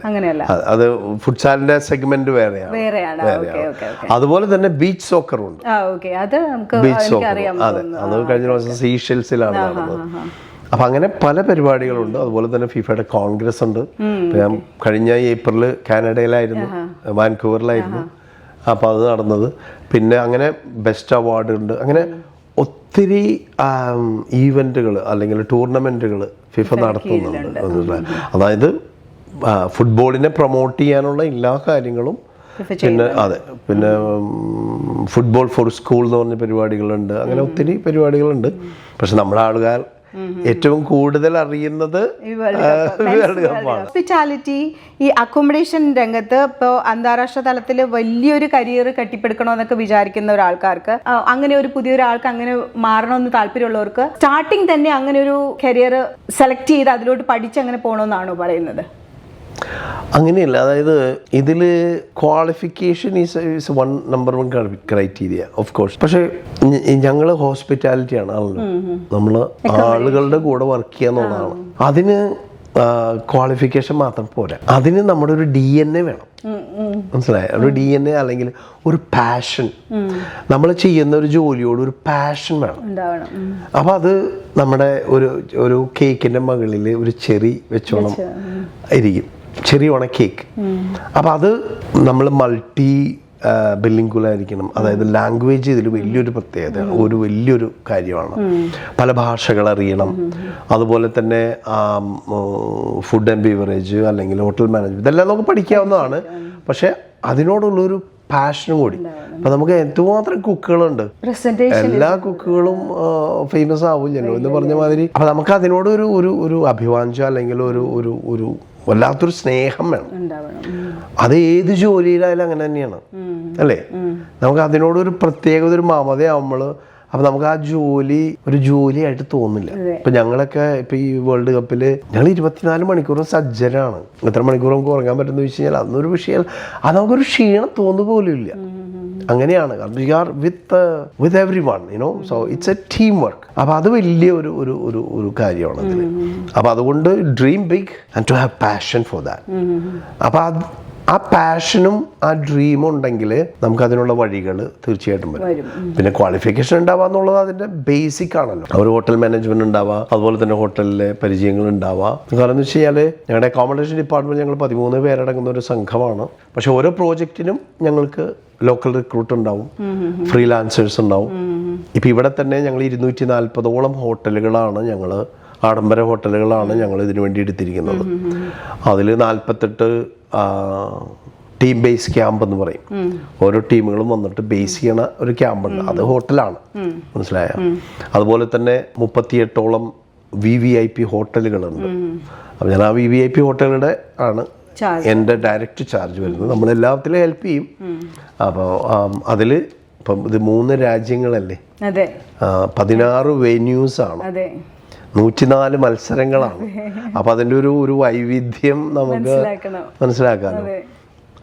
അങ്ങനെയല്ല. അത് ഫുട്സാലിന്റെ സെഗ്മെന്റ് വേറെയാണ്. അതുപോലെ തന്നെ ബീച്ച് സോക്കറും ഉണ്ട്. ബീച്ച് സോക്കർ, അതെ, അത് കഴിഞ്ഞ ദിവസം സീഷെൽസിലാണ് നടന്നത്. അപ്പൊ അങ്ങനെ പല പരിപാടികളുണ്ട്. അതുപോലെ തന്നെ ഫിഫയുടെ കോൺഗ്രസ് ഉണ്ട്. ഞാൻ കഴിഞ്ഞ ഏപ്രിൽ കാനഡയിലായിരുന്നു, വാൻകൂവറിലായിരുന്നു. അപ്പോൾ അത് നടന്നത്. പിന്നെ അങ്ങനെ ബെസ്റ്റ് അവാർഡ് ഉണ്ട്. അങ്ങനെ ഒത്തിരി ഈവെന്റുകൾ അല്ലെങ്കിൽ ടൂർണമെന്റുകൾ ഫിഫ നടത്തുന്നുണ്ട്. അതായത് ഫുട്ബോളിനെ പ്രൊമോട്ട് ചെയ്യാനുള്ള എല്ലാ കാര്യങ്ങളും. പിന്നെ അതെ, പിന്നെ ഫുട്ബോൾ ഫോർ സ്കൂൾ എന്ന് പറഞ്ഞ പരിപാടികളുണ്ട്. അങ്ങനെ ഒത്തിരി പരിപാടികളുണ്ട്. പക്ഷെ നമ്മുടെ ആളുകാർ ഏറ്റവും കൂടുതൽ അറിയുന്നത് വേൾഡ് കപ്പാണ്. ഹോസ്പിറ്റാലിറ്റി, ഈ അക്കോമഡേഷൻ രംഗത്ത് ഇപ്പോൾ അന്താരാഷ്ട്ര തലത്തിൽ വലിയൊരു കരിയർ കെട്ടിപ്പടുക്കണമെന്നൊക്കെ വിചാരിക്കുന്ന ഒരാൾക്കാർക്ക്, അങ്ങനെ ഒരു പുതിയൊരാൾക്ക് അങ്ങനെ മാറണമെന്ന് താല്പര്യമുള്ളവർക്ക് സ്റ്റാർട്ടിങ് തന്നെ അങ്ങനെ ഒരു കരിയർ സെലക്ട് ചെയ്ത് അതിലോട്ട് പഠിച്ച് അങ്ങനെ പോകണമെന്നാണോ പറയുന്നത്? അങ്ങനെയല്ല. അതായത് ഇതിൽ qualification is number one criteria of course. പക്ഷെ ഞങ്ങൾ ഹോസ്പിറ്റാലിറ്റി ആണ് ആണല്ലോ, നമ്മൾ ആളുകളുടെ കൂടെ വർക്ക് ചെയ്യാന്നുള്ളതാണ്. അതിന് ക്വാളിഫിക്കേഷൻ മാത്രം പോരാ, അതിന് നമ്മുടെ ഒരു DNA വേണം. മനസ്സിലായ? ഒരു DNA അല്ലെങ്കിൽ ഒരു പാഷൻ. നമ്മൾ ചെയ്യുന്ന ഒരു ജോലിയോട് ഒരു പാഷൻ വേണം. അപ്പൊ അത് നമ്മുടെ ഒരു കേക്കിന്റെ മുകളിൽ ഒരു ചെറി വെച്ചോണം ഇരിക്കും, ചെറിയ കേക്ക്. അപ്പം അത് നമ്മൾ മൾട്ടി ബില്ലിംഗുലായിരിക്കണം. അതായത് ലാംഗ്വേജ് ഇതിൽ വലിയൊരു പ്രത്യേകത, ഒരു വലിയൊരു കാര്യമാണ്. പല ഭാഷകൾ അറിയണം. അതുപോലെ തന്നെ ഫുഡ് ആൻഡ് ബീവറേജ് അല്ലെങ്കിൽ ഹോട്ടൽ മാനേജ്മെന്റ് ഇതെല്ലാം നമുക്ക് പഠിക്കാവുന്നതാണ്. പക്ഷെ അതിനോടുള്ളൊരു പാഷനും കൂടി. അപ്പൊ നമുക്ക് എന്തുമാത്രം കുക്കുകളുണ്ട്, എല്ലാ കുക്കുകളും ഫേമസ് ആവില്ലല്ലോ എന്ന് പറഞ്ഞ മാതിരി. അപ്പൊ നമുക്ക് അതിനോട് ഒരു അഭിവാഞ്ച അല്ലെങ്കിൽ ഒരു വല്ലാത്തൊരു സ്നേഹം വേണം. അത് ഏത് ജോലിയിലായാലും അങ്ങനെ തന്നെയാണ്, അല്ലേ? നമുക്ക് അതിനോടൊരു പ്രത്യേകത, ഒരു മമതയാവുമ്പോൾ അപ്പൊ നമുക്ക് ആ ജോലി ഒരു ജോലിയായിട്ട് തോന്നില്ല. ഇപ്പൊ ഞങ്ങളൊക്കെ ഇപ്പൊ ഈ വേൾഡ് കപ്പില് ഞങ്ങൾ 24 മണിക്കൂറും സജ്ജരാണ്. എത്ര മണിക്കൂർ നമുക്ക് ഉറങ്ങാൻ പറ്റുന്ന വെച്ച് കഴിഞ്ഞാൽ അതൊരു വിഷയം, അത് നമുക്കൊരു ക്ഷീണം തോന്നുക പോലും ഇല്ല. അങ്ങനെയാണ്. കാരണം you are with everyone, you know, so it's a team work. അപ്പൊ അത് വലിയ ഒരു കാര്യമാണ് അതിൽ. അപ്പൊ അതുകൊണ്ട് dream big and to have passion for that. അപ്പൊ ആ പാഷനും ആ ഡ്രീമും ഉണ്ടെങ്കിൽ നമുക്ക് അതിനുള്ള വഴികൾ തീർച്ചയായിട്ടും വരും. പിന്നെ ക്വാളിഫിക്കേഷൻ ഉണ്ടാവുക എന്നുള്ളത് അതിന്റെ ബേസിക് ആണല്ലോ. ഒരു ഹോട്ടൽ മാനേജ്മെന്റ് ഉണ്ടാവുക, അതുപോലെ തന്നെ ഹോട്ടലിലെ പരിചയങ്ങൾ ഉണ്ടാവുക. കാരണം എന്ന് വെച്ച് കഴിഞ്ഞാൽ ഞങ്ങളുടെ അക്കോമഡേഷൻ ഡിപ്പാർട്ട്മെന്റ് ഞങ്ങൾ 13 പേരടങ്ങുന്ന ഒരു സംഘമാണ്. പക്ഷെ ഓരോ പ്രോജക്റ്റിനും ഞങ്ങൾക്ക് ലോക്കൽ റിക്രൂട്ട് ഉണ്ടാവും, ഫ്രീലാൻസേഴ്സ് ഉണ്ടാവും. ഇപ്പം ഇവിടെ തന്നെ ഞങ്ങൾ 240ഓളം ഹോട്ടലുകളാണ്, ആഡംബര ഹോട്ടലുകളാണ് ഞങ്ങൾ ഇതിനു വേണ്ടി എടുത്തിരിക്കുന്നത്. അതിൽ 48 ടീം ബേസ് ക്യാമ്പ് എന്ന് പറയും. ഓരോ ടീമുകളും വന്നിട്ട് ബേസ് ചെയ്യണ ഒരു ക്യാമ്പുണ്ട്, അത് ഹോട്ടലാണ്. മനസ്സിലായ? അതുപോലെ തന്നെ 38ഓളം VVIP ഹോട്ടലുകളുണ്ട്. അപ്പം ഞാൻ ആ VVIP ഹോട്ടലുകളുടെ ആണ് എൻ്റെ ഡയറക്റ്റ് ചാർജ് വരുന്നത്. നമ്മളെല്ലാത്തിലും ഹെൽപ്പ് ചെയ്യും. അപ്പോൾ അതിൽ ഇപ്പം ഇത് 3 രാജ്യങ്ങളല്ലേ, 16 വെന്യൂസ് ആണ്, 104 മത്സരങ്ങളാണ്. അപ്പൊ അതിൻ്റെ ഒരു വൈവിധ്യം നമുക്ക് മനസ്സിലാക്കാമല്ലോ.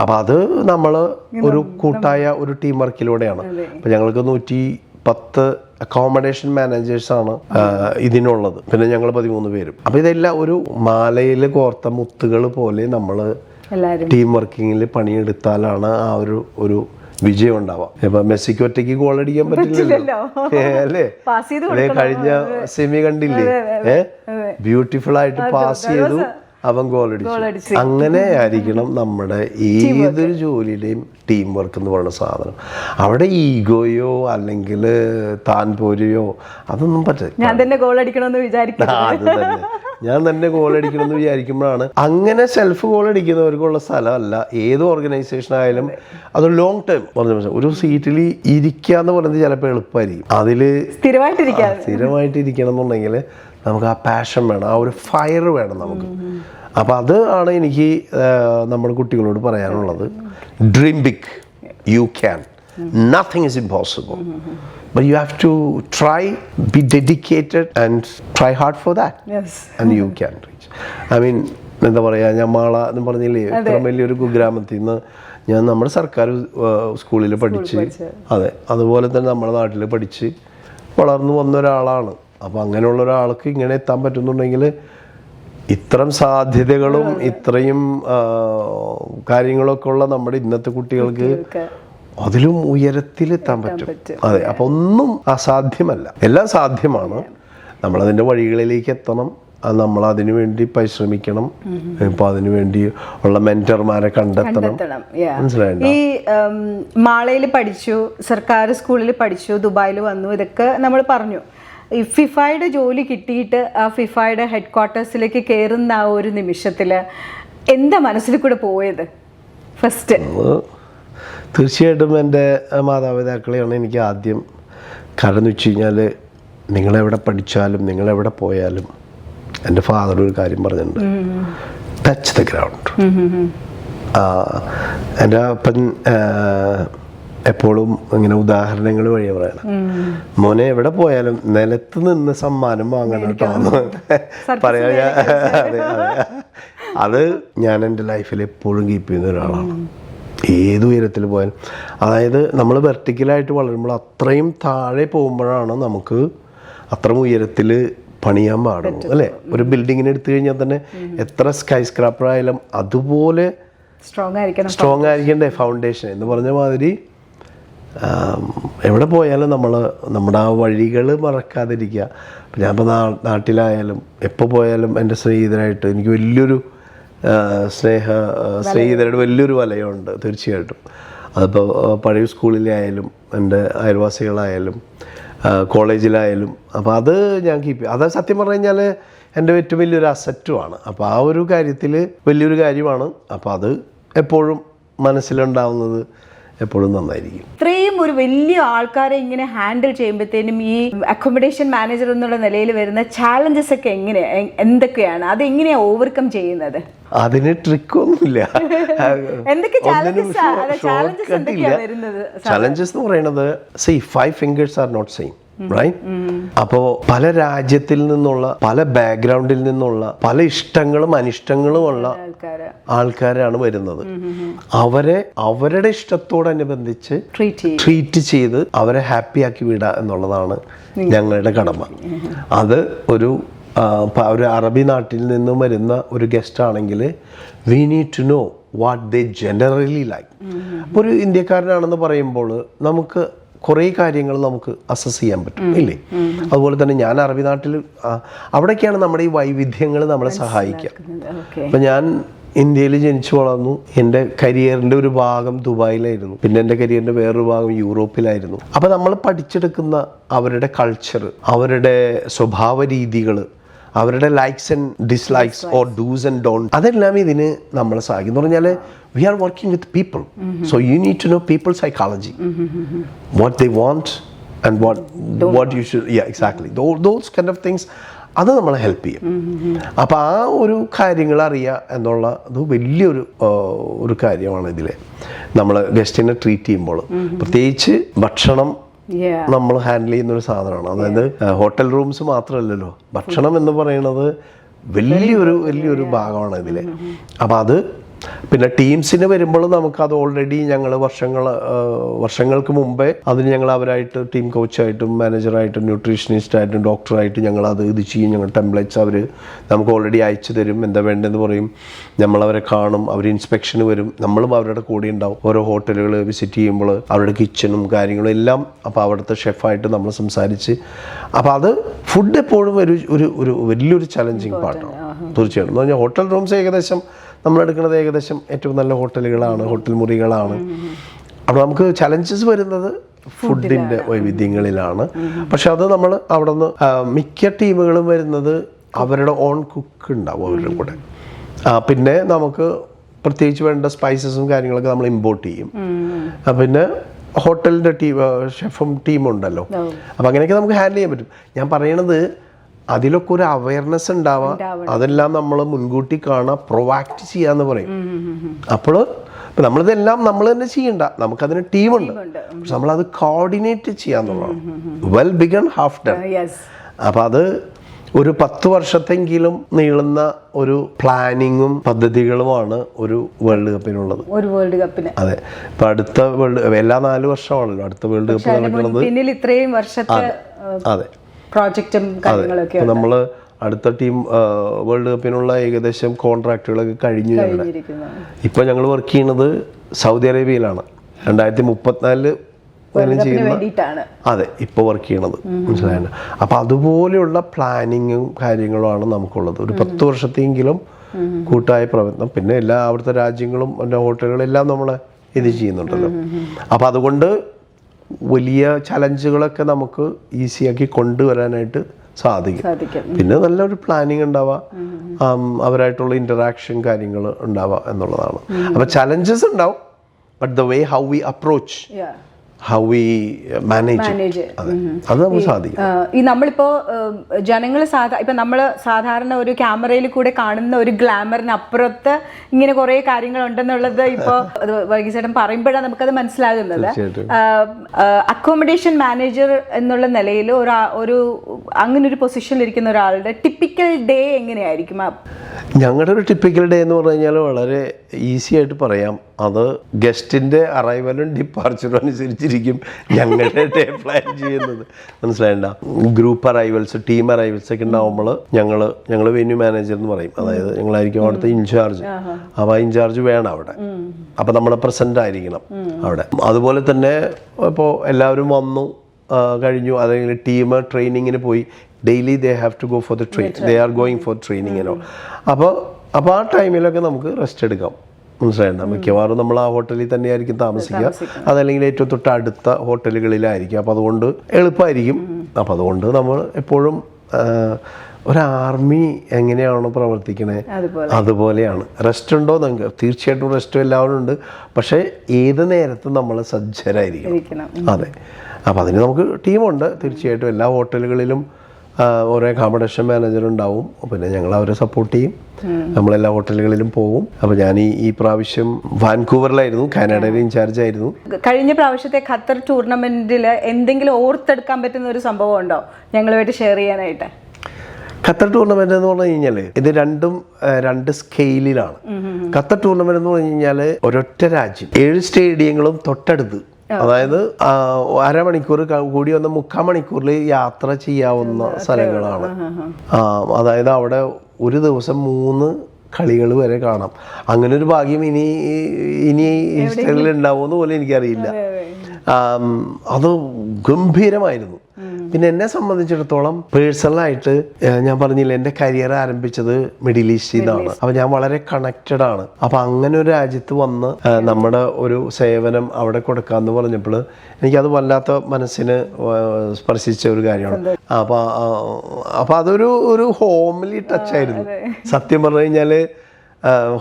അപ്പൊ അത് നമ്മള് ഒരു കൂട്ടായ ഒരു ടീം വർക്കിലൂടെയാണ്. അപ്പൊ ഞങ്ങൾക്ക് 110 അക്കോമഡേഷൻ മാനേജേഴ്സാണ് ഇതിനുള്ളത്. പിന്നെ ഞങ്ങൾ 13 പേരും. അപ്പൊ ഇതെല്ലാം ഒരു മാലയിൽ കോർത്ത മുത്തുകൾ പോലെ നമ്മൾ ടീം വർക്കിങ്ങിൽ പണിയെടുത്താലാണ് ആ ഒരു വിജയം ഉണ്ടാവാം. ഇപ്പൊ മെസ്സിക്ക് ഒറ്റയ്ക്ക് ഗോൾ അടിക്കാൻ പറ്റില്ലല്ലോ, അല്ലേ? കഴിഞ്ഞ സെമി കണ്ടില്ലേ, ബ്യൂട്ടിഫുൾ ആയിട്ട് പാസ് ചെയ്തു, അവൻ ഗോൾ അടിച്ചു. അങ്ങനെ ആയിരിക്കണം നമ്മുടെ ഏതൊരു ജോലിയുടെയും ടീം വർക്ക് എന്ന് പറയുന്ന സാധനം. അവിടെ ഈഗോയോ അല്ലെങ്കിൽ താൻ പോരെയോ അതൊന്നും പറ്റില്ല. ഞാൻ തന്നെ ഗോൾ അടിക്കണമെന്ന് വിചാരിക്കുന്നു. അത് തന്നെ, ഞാൻ തന്നെ ഗോൾ അടിക്കണമെന്ന് വിചാരിക്കുമ്പോഴാണ്. അങ്ങനെ സെൽഫ് ഗോൾ അടിക്കുന്നവർക്കുള്ള സ്ഥലമല്ല ഏത് ഓർഗനൈസേഷൻ ആയാലും. അത് ലോങ് ടൈം പറഞ്ഞ ഒരു സീറ്റിൽ ഇരിക്കുക എന്ന് പറയുന്നത് ചിലപ്പോൾ എളുപ്പമായിരിക്കും. അതിൽ സ്ഥിരമായിട്ടിരിക്കണം എന്നുണ്ടെങ്കിൽ നമുക്ക് ആ പാഷൻ വേണം, ആ ഒരു ഫയർ വേണം നമുക്ക്. അപ്പം അത് ആണ് എനിക്ക് നമ്മുടെ കുട്ടികളോട് പറയാനുള്ളത്. Dream big, you can, nothing is impossible, but you have to try, be dedicated and try hard for that. Yes. And you can reach. I mean, എന്താ പറയുക, ഞാൻ മാള എന്ന് പറഞ്ഞില്ലേ, ഇത്ര വലിയൊരു കുഗ്രാമത്തിൽ നിന്ന് ഞാൻ നമ്മുടെ സർക്കാർ സ്കൂളിൽ പഠിച്ച്, അതെ, അതുപോലെ തന്നെ നമ്മുടെ നാട്ടിൽ പഠിച്ച് വളർന്നു വന്ന ഒരാളാണ്. അപ്പോൾ അങ്ങനെയുള്ള ഒരാൾക്ക് ഇങ്ങനെ എത്താൻ പറ്റുന്നുണ്ടെങ്കിൽ ഇത്തരം സാധ്യതകളും ഇത്രയും കാര്യങ്ങളൊക്കെ ഉള്ള നമ്മുടെ ഇന്നത്തെ കുട്ടികൾക്ക് അതിലും ഉയരത്തിലെത്താൻ പറ്റും. അതെ, അപ്പൊ ഒന്നും അസാധ്യമല്ല, എല്ലാം സാധ്യമാണ്. നമ്മളതിൻ്റെ വഴികളിലേക്ക് എത്തണം, നമ്മൾ അതിനു വേണ്ടി പരിശ്രമിക്കണം. ഇപ്പൊ അതിനു വേണ്ടി ഉള്ള മെന്റർമാരെ കണ്ടെത്തണം. മനസ്സിലായില്ല? ഈ മാളയിൽ പഠിച്ചു, സർക്കാർ സ്കൂളിൽ പഠിച്ചു, ദുബായിൽ വന്നു, ഇതൊക്കെ നമ്മൾ പറഞ്ഞു. ഈ ഫിഫയുടെ ജോലി കിട്ടിയിട്ട് ആ ഫിഫയുടെ ഹെഡ് ക്വാർട്ടേഴ്സിലേക്ക് കയറുന്ന ആ ഒരു നിമിഷത്തിൽ എന്താ മനസ്സിൽ കൂടെ പോയത് ഫസ്റ്റ്? തീർച്ചയായിട്ടും എൻ്റെ മാതാപിതാക്കളെയാണ് എനിക്ക് ആദ്യം. കാരണം എന്ന് വെച്ച് കഴിഞ്ഞാൽ നിങ്ങളെവിടെ പഠിച്ചാലും നിങ്ങളെവിടെ പോയാലും, എൻ്റെ ഫാദർ ഒരു കാര്യം പറഞ്ഞിട്ടുണ്ട്, ടച്ച് ദ ഗ്രൗണ്ട്. എൻ്റെ അപ്പൻ എപ്പോഴും ഇങ്ങനെ ഉദാഹരണങ്ങൾ വഴിയാണ് പറയണം, മോനെ എവിടെ പോയാലും നിലത്ത് നിന്ന് സമ്മാനം വാങ്ങണം കേട്ടോ എന്ന് പറയാ. അതെ, അത് ഞാൻ എൻ്റെ ലൈഫിൽ എപ്പോഴും കീപ്പ് ചെയ്യുന്ന ഒരാളാണ്. ഏത് ഉയരത്തിൽ പോയാലും, അതായത് നമ്മൾ വെർട്ടിക്കലായിട്ട് വളരുമ്പോൾ അത്രയും താഴെ പോകുമ്പോഴാണ് നമുക്ക് അത്രയും ഉയരത്തിൽ പണിയാൻ പാടുള്ളൂ, അല്ലേ? ഒരു ബിൽഡിങ്ങിന് എടുത്തു കഴിഞ്ഞാൽ തന്നെ എത്ര സ്കൈ സ്ക്രാപ്പർ ആയാലും അതുപോലെ സ്ട്രോങ് ആയിരിക്കണ്ടേ ഫൗണ്ടേഷൻ എന്ന് പറഞ്ഞ മാതിരി. എവിടെ പോയാലും നമ്മൾ നമ്മുടെ ആ വഴികൾ മറക്കാതിരിക്കുക. ഞാൻ ഇപ്പോൾ നാട്ടിലായാലും എപ്പോൾ പോയാലും എൻ്റെ സ്നേഹിതരായിട്ട് എനിക്ക് വലിയൊരു സ്നേഹിതരുടെ വലിയൊരു വലയമുണ്ട് തീർച്ചയായിട്ടും. അതിപ്പോൾ പഴയ സ്കൂളിലെ ആയാലും എൻ്റെ അയൽവാസികളായാലും കോളേജിലായാലും. അപ്പോൾ അത് ഞാൻ കീപ്പ് ചെയ്യും. അത് സത്യം പറഞ്ഞു കഴിഞ്ഞാൽ എൻ്റെ ഏറ്റവും വലിയൊരു അസറ്റുമാണ്. അപ്പോൾ ആ ഒരു കാര്യത്തിൽ വലിയൊരു കാര്യമാണ്. അപ്പോൾ അത് എപ്പോഴും മനസ്സിലുണ്ടാവുന്നത് എപ്പോഴും നന്നായിരിക്കും. ഇത്രയും ഒരു വലിയ ആൾക്കാരെ ഇങ്ങനെ ഹാൻഡിൽ ചെയ്യുമ്പോഴത്തേനും ഈ അക്കോമഡേഷൻ മാനേജർ എന്നുള്ള നിലയിൽ വരുന്ന ചാലഞ്ചസ് ഒക്കെ എന്തൊക്കെയാണ്, അതെങ്ങനെയാണ് ഓവർകം ചെയ്യുന്നത്? അതിന് ട്രിക്കൊന്നുമില്ല. ചാലഞ്ചസ് എന്ന് പറയുന്നത് 5 fingers are not same, right? അപ്പോൾ പല രാജ്യത്തിൽ നിന്നുള്ള, പല ബാക്ക്ഗ്രൗണ്ടിൽ നിന്നുള്ള, പല ഇഷ്ടങ്ങളും അനിഷ്ടങ്ങളും ഉള്ള ആൾക്കാരാണ് വരുന്നത്. അവരെ അവരുടെ ഇഷ്ടത്തോടനുബന്ധിച്ച് ട്രീറ്റ് ചെയ്ത് അവരെ ഹാപ്പി ആക്കി വിടുക എന്നുള്ളതാണ് ഞങ്ങളുടെ കടമ. അത് ഒരു അറബി നാട്ടിൽ നിന്നും വരുന്ന ഒരു ഗസ്റ്റ് ആണെങ്കിൽ we need to know what they generally like. അപ്പോൾ ഒരു ഇന്ത്യക്കാരനാണെന്ന് പറയുമ്പോൾ നമുക്ക് കുറേ കാര്യങ്ങൾ നമുക്ക് അസസ് ചെയ്യാൻ പറ്റും, ഇല്ലേ? അതുപോലെ തന്നെ ഞാൻ അറബി നാട്ടിൽ, അവിടേക്കാണ് നമ്മുടെ ഈ വൈവിധ്യങ്ങൾ നമ്മളെ സഹായിക്കുക. അപ്പം ഞാൻ ഇന്ത്യയിൽ ജനിച്ചു വളർന്നു. എൻ്റെ കരിയറിൻ്റെ ഒരു ഭാഗം ദുബായിലായിരുന്നു, പിന്നെ എൻ്റെ കരിയറിൻ്റെ വേറൊരു ഭാഗം യൂറോപ്പിലായിരുന്നു. അപ്പോൾ നമ്മൾ പഠിച്ചെടുക്കുന്ന അവരുടെ കൾച്ചർ, അവരുടെ സ്വഭാവ രീതികൾ, അവരുടെ likes and dislikes or dos and don't, അതെല്ലാം ഇതിന് നമ്മളെ സഹായിക്കും. എന്ന് പറഞ്ഞാൽ we are working with people, so you need to know people's psychology, what they want and what you should, exactly, those kind of things. അത് നമ്മളെ help ചെയ്യും. അപ്പം ആ ഒരു കാര്യങ്ങൾ അറിയുക എന്നുള്ളത് വലിയൊരു കാര്യമാണ് ഇതിൽ. നമ്മൾ ഗസ്റ്റിനെ ട്രീറ്റ് ചെയ്യുമ്പോൾ പ്രത്യേകിച്ച് ഭക്ഷണം നമ്മൾ ഹാൻഡിൽ ചെയ്യുന്ന ഒരു സാധനമാണ്. അതായത് ഹോട്ടൽ റൂംസ് മാത്രമല്ലല്ലോ, ഭക്ഷണം എന്ന് പറയുന്നത് വലിയൊരു ഭാഗമാണ് ഇതിൽ. അപ്പം അത് പിന്നെ ടീംസിന് വരുമ്പോൾ നമുക്കത് ഓൾറെഡി ഞങ്ങൾ വർഷങ്ങൾക്ക് മുമ്പേ അതിന് ഞങ്ങൾ അവരായിട്ട് ടീം കോച്ചായിട്ടും മാനേജറായിട്ടും ന്യൂട്രീഷനിസ്റ്റായിട്ടും ഡോക്ടറായിട്ടും ഞങ്ങൾ ഇത് ചെയ്യും. ഞങ്ങൾ ടെംപ്ലേറ്റ്സ് അവർ നമുക്ക് ഓൾറെഡി അയച്ചു തരും, എന്താ വേണ്ടതെന്ന് പറയും. നമ്മളവരെ കാണും, അവർ ഇൻസ്പെക്ഷന് വരും, നമ്മളും അവരുടെ കൂടെ ഉണ്ടാവും. ഓരോ ഹോട്ടലുകൾ വിസിറ്റ് ചെയ്യുമ്പോൾ അവരുടെ കിച്ചണും കാര്യങ്ങളും എല്ലാം അപ്പോൾ അവിടുത്തെ ഷെഫായിട്ട് നമ്മൾ സംസാരിച്ച്. അപ്പോൾ അത് ഫുഡ് എപ്പോഴും ഒരു വലിയൊരു ചലഞ്ചിങ് പാർട്ടാണ്. തീർച്ചയായിട്ടും എന്ന് പറഞ്ഞാൽ ഹോട്ടൽ റൂംസ് ഏകദേശം നമ്മളെടുക്കുന്നത് ഏകദേശം ഏറ്റവും നല്ല ഹോട്ടലുകളാണ്, ഹോട്ടൽ മുറികളാണ്. അപ്പോൾ നമുക്ക് ചലഞ്ചസ് വരുന്നത് ഫുഡിൻ്റെ വൈവിധ്യങ്ങളിലാണ്. പക്ഷെ അത് നമ്മൾ അവിടെ നിന്ന് മിക്ക ടീമുകളും വരുന്നത് അവരുടെ ഓൺ കുക്ക് ഉണ്ടാവും അവരുടെ കൂടെ. പിന്നെ നമുക്ക് പ്രത്യേകിച്ച് വേണ്ട സ്പൈസസും കാര്യങ്ങളൊക്കെ നമ്മൾ ഇമ്പോർട്ട് ചെയ്യും. പിന്നെ ഹോട്ടലിൻ്റെ ഷെഫും ടീമുണ്ടല്ലോ. അപ്പം അങ്ങനെയൊക്കെ നമുക്ക് ഹാൻഡിൽ ചെയ്യാൻ പറ്റും. ഞാൻ പറയണത് അതിലൊക്കെ ഒരു അവയർനെസ് ഉണ്ടാവുക, അതെല്ലാം നമ്മൾ മുൻകൂട്ടി കാണുക, പ്രൊവാക്ട് ചെയ്യാന്ന് പറയും. അപ്പോൾ നമ്മളിതെല്ലാം നമ്മൾ തന്നെ ചെയ്യണ്ട, നമുക്കതിന് ടീമുണ്ട്. പക്ഷെ നമ്മളത് കോർഡിനേറ്റ് ചെയ്യാന്നുള്ളതാണ്. Well begun half done. അപ്പം അത് ഒരു 10 വർഷത്തെങ്കിലും നീളുന്ന ഒരു പ്ലാനിങ്ങും പദ്ധതികളുമാണ് ഒരു വേൾഡ് കപ്പിനുള്ളത്. ഒരു വേൾഡ് കപ്പിന്. അതെ. ഇപ്പൊ അടുത്ത എല്ലാ 4 വർഷമാണല്ലോ അടുത്ത വേൾഡ് കപ്പ് നടക്കുന്നത്. പിന്നിൽ ഇത്രയും വർഷത്തെ അതെ പ്രോജക്റ്റും കാര്യങ്ങളൊക്കെ നമ്മൾ അടുത്ത ടീം വേൾഡ് കപ്പിനുള്ള ഏകദേശം കോൺട്രാക്റ്റുകളൊക്കെ കഴിഞ്ഞു. ഇപ്പൊ ഞങ്ങൾ വർക്ക് ചെയ്യുന്നത് സൗദി അറേബ്യയിലാണ്. 2034 ചെയ്യുന്ന അതെ ഇപ്പോൾ വർക്ക് ചെയ്യണത്, മനസ്സിലായത്. അപ്പം അതുപോലെയുള്ള പ്ലാനിങ്ങും കാര്യങ്ങളുമാണ് നമുക്കുള്ളത്. ഒരു 10 വർഷത്തെങ്കിലും കൂട്ടായ പ്രവർത്തനം. പിന്നെ എല്ലാ അവിടുത്തെ രാജ്യങ്ങളും ഹോട്ടലുകളെല്ലാം നമ്മൾ ഇത് ചെയ്യുന്നുണ്ടല്ലോ. അപ്പം അതുകൊണ്ട് വലിയ ചലഞ്ചുകളൊക്കെ നമുക്ക് ഈസിയാക്കി കൊണ്ടുവരാനായിട്ട് സാധിക്കും. പിന്നെ നല്ലൊരു പ്ലാനിങ് ഉണ്ടാവുക, അവരായിട്ടുള്ള ഇന്ററാക്ഷൻ കാര്യങ്ങൾ ഉണ്ടാവുക എന്നുള്ളതാണ്. അപ്പം ചലഞ്ചസ് ഉണ്ടാവും, but the way how we approach, how we manage അത് നമുക്ക് സാധിക്കും. ഈ നമ്മളിപ്പോ ജനങ്ങൾ ഇപ്പൊ നമ്മൾ സാധാരണ ഒരു ക്യാമറയിൽ കൂടെ കാണുന്ന ഒരു ഗ്ലാമറിന് അപ്പുറത്ത് ഇങ്ങനെ കുറെ കാര്യങ്ങൾ ഉണ്ടെന്നുള്ളത് ഇപ്പോ വർഗീസേട്ടൻ പറയുമ്പോഴാണ് നമുക്കത് മനസ്സിലാകുന്നത്. അക്കോമഡേഷൻ മാനേജർ എന്നുള്ള നിലയിൽ ഒരു അങ്ങനെ ഒരു പൊസിഷനിൽ ഇരിക്കുന്ന ഒരാളുടെ ടിപ്പിക്കൽ ഡേ എങ്ങനെയായിരിക്കും? ഞങ്ങളുടെ ഒരു ടിപ്പിക്കൽ ഡേ എന്ന് പറഞ്ഞു കഴിഞ്ഞാൽ വളരെ ഈസി ആയിട്ട് പറയാം. അത് ഗസ്റ്റിൻ്റെ അറൈവലും ഡിപ്പാർച്ചറും അനുസരിച്ചിരിക്കും ഞങ്ങളുടെ ഡേ പ്ലാൻ ചെയ്യുന്നത്, മനസ്സിലായില്ല. ഗ്രൂപ്പ് അറൈവൽസ്, ടീം അറൈവൽസ് ഒക്കെ ഉണ്ടാവുമ്പോൾ ഞങ്ങൾ വെന്യൂ മാനേജർ എന്ന് പറയും. അതായത് ഞങ്ങളായിരിക്കും അവിടുത്തെ ഇൻചാർജ്. അപ്പോൾ ആ ഇൻചാർജ് വേണം അവിടെ. അപ്പം നമ്മൾ പ്രസന്റ് ആയിരിക്കണം അവിടെ. അതുപോലെ തന്നെ ഇപ്പോൾ എല്ലാവരും വന്നു കഴിഞ്ഞു, അല്ലെങ്കിൽ ടീം ട്രെയിനിങ്ങിന് പോയി. Daily they have to go for the they are going for ട്രെയിനിങ്ങിനോ. അപ്പോൾ ആ ടൈമിലൊക്കെ നമുക്ക് റെസ്റ്റ് എടുക്കാം, മനസ്സിലായില്ല. മിക്കവാറും നമ്മൾ ആ ഹോട്ടലിൽ തന്നെയായിരിക്കും താമസിക്കുക, അതല്ലെങ്കിൽ ഏറ്റവും തൊട്ട് അടുത്ത ഹോട്ടലുകളിലായിരിക്കും. അപ്പോൾ അതുകൊണ്ട് എളുപ്പമായിരിക്കും. അപ്പോൾ അതുകൊണ്ട് നമ്മൾ എപ്പോഴും ഒരു ആർമി എങ്ങനെയാണോ പ്രവർത്തിക്കണേ അതുപോലെയാണ്. റെസ്റ്റ് ഉണ്ടോ? നമുക്ക് തീർച്ചയായിട്ടും റെസ്റ്റും എല്ലാവരും ഉണ്ട്. പക്ഷേ ഏത് നേരത്തും നമ്മൾ സജ്ജരായിരിക്കണം. അതെ. അപ്പോൾ അതിന് നമുക്ക് ടീമുണ്ട് തീർച്ചയായിട്ടും. എല്ലാ ഹോട്ടലുകളിലും ഓരോ അക്കോമഡേഷൻ മാനേജർ ഉണ്ടാവും. പിന്നെ ഞങ്ങൾ അവരെ സപ്പോർട്ട് ചെയ്യും. നമ്മളെല്ലാ ഹോട്ടലുകളിലും പോകും. അപ്പോൾ ഞാൻ ഈ പ്രാവശ്യം വാൻകൂവറിലായിരുന്നു, കാനഡയിൽ ഇൻചാർജ് ആയിരുന്നു. കഴിഞ്ഞ പ്രാവശ്യത്തെ ഖത്തർ ടൂർണമെന്റിൽ എന്തെങ്കിലും ഓർത്തെടുക്കാൻ പറ്റുന്ന ഒരു സംഭവം ഉണ്ടോ ഞങ്ങളുമായിട്ട് ഷെയർ ചെയ്യാനായിട്ട്? ഖത്തർ ടൂർണമെന്റ് എന്ന് പറഞ്ഞു കഴിഞ്ഞാൽ ഇത് രണ്ടും 2 സ്കെയിലിലാണ്. ഖത്തർ ടൂർണമെന്റ് എന്ന് പറഞ്ഞു കഴിഞ്ഞാൽ ഒരൊറ്റ രാജ്യം, 7 സ്റ്റേഡിയങ്ങളും തൊട്ടടുത്ത്. അതായത് അരമണിക്കൂർ കൂടി വന്ന 3/4 മണിക്കൂറിൽ യാത്ര ചെയ്യാവുന്ന സ്ഥലങ്ങളാണ്. അതായത് അവിടെ ഒരു ദിവസം 3 കളികൾ വരെ കാണാം. അങ്ങനെ ഒരു ഭാഗ്യം ഇനി ഹിസ്റ്ററിയിൽ ഉണ്ടാവുമെന്ന് പോലും എനിക്കറിയില്ല. അത് ഗംഭീരമായിരുന്നു. പിന്നെ എന്നെ സംബന്ധിച്ചിടത്തോളം പേഴ്സണലായിട്ട് ഞാൻ പറഞ്ഞില്ല, എൻ്റെ കരിയർ ആരംഭിച്ചത് മിഡിൽ ഈസ്റ്റിൽ നിന്നാണ്. അപ്പം ഞാൻ വളരെ കണക്റ്റഡ് ആണ്. അപ്പം അങ്ങനെ ഒരു രാജ്യത്ത് വന്ന് നമ്മുടെ ഒരു സേവനം അവിടെ കൊടുക്കാമെന്ന് പറഞ്ഞപ്പോൾ എനിക്കത് വല്ലാത്ത മനസ്സിന് സ്പർശിച്ച ഒരു കാര്യമാണ്. അപ്പം അതൊരു ഹോംലി ടച്ചായിരുന്നു. സത്യം പറഞ്ഞു കഴിഞ്ഞാൽ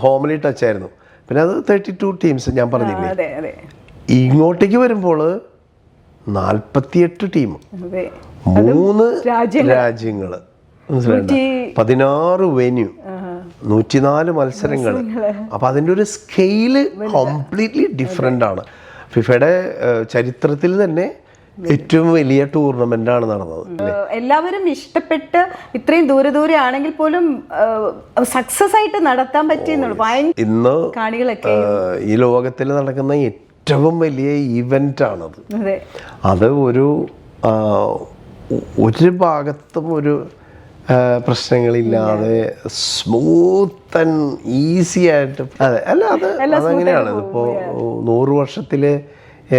ഹോംലി ടച്ചായിരുന്നു. പിന്നെ അത് 32 ടീംസ് ഞാൻ പറഞ്ഞില്ലേ. ഇങ്ങോട്ടേക്ക് വരുമ്പോൾ 48 ടീം, 3 രാജ്യങ്ങൾ, 16 വെന്യൂ, 104 മത്സരങ്ങൾ. അപ്പം അതിൻ്റെ ഒരു സ്കെയില് കംപ്ലീറ്റ്ലി ഡിഫറെൻ്റ് ആണ്. ഫിഫയുടെ ചരിത്രത്തിൽ തന്നെ ഏറ്റവും വലിയ ടൂർണമെന്റ് ആണ് നടന്നത്. എല്ലാവരും ഇഷ്ടപ്പെട്ട് ഇത്രയും ദൂരെ ആണെങ്കിൽ പോലും സക്സസ് ആയിട്ട് നടത്താൻ പറ്റിയെന്നുള്ളൂ. ഇന്ന് ഈ ലോകത്തിൽ നടക്കുന്ന ഏറ്റവും വലിയ ഇവന്റ് ആണത്. അത് ഒരു ഭാഗത്തും ഒരു പ്രശ്നങ്ങളില്ലാതെ സ്മൂത്ത് ആൻഡ് ഈസി ആയിട്ട്. അതെ, അല്ല അതങ്ങനെയാണ്. ഇതിപ്പോൾ 100 വർഷത്തില്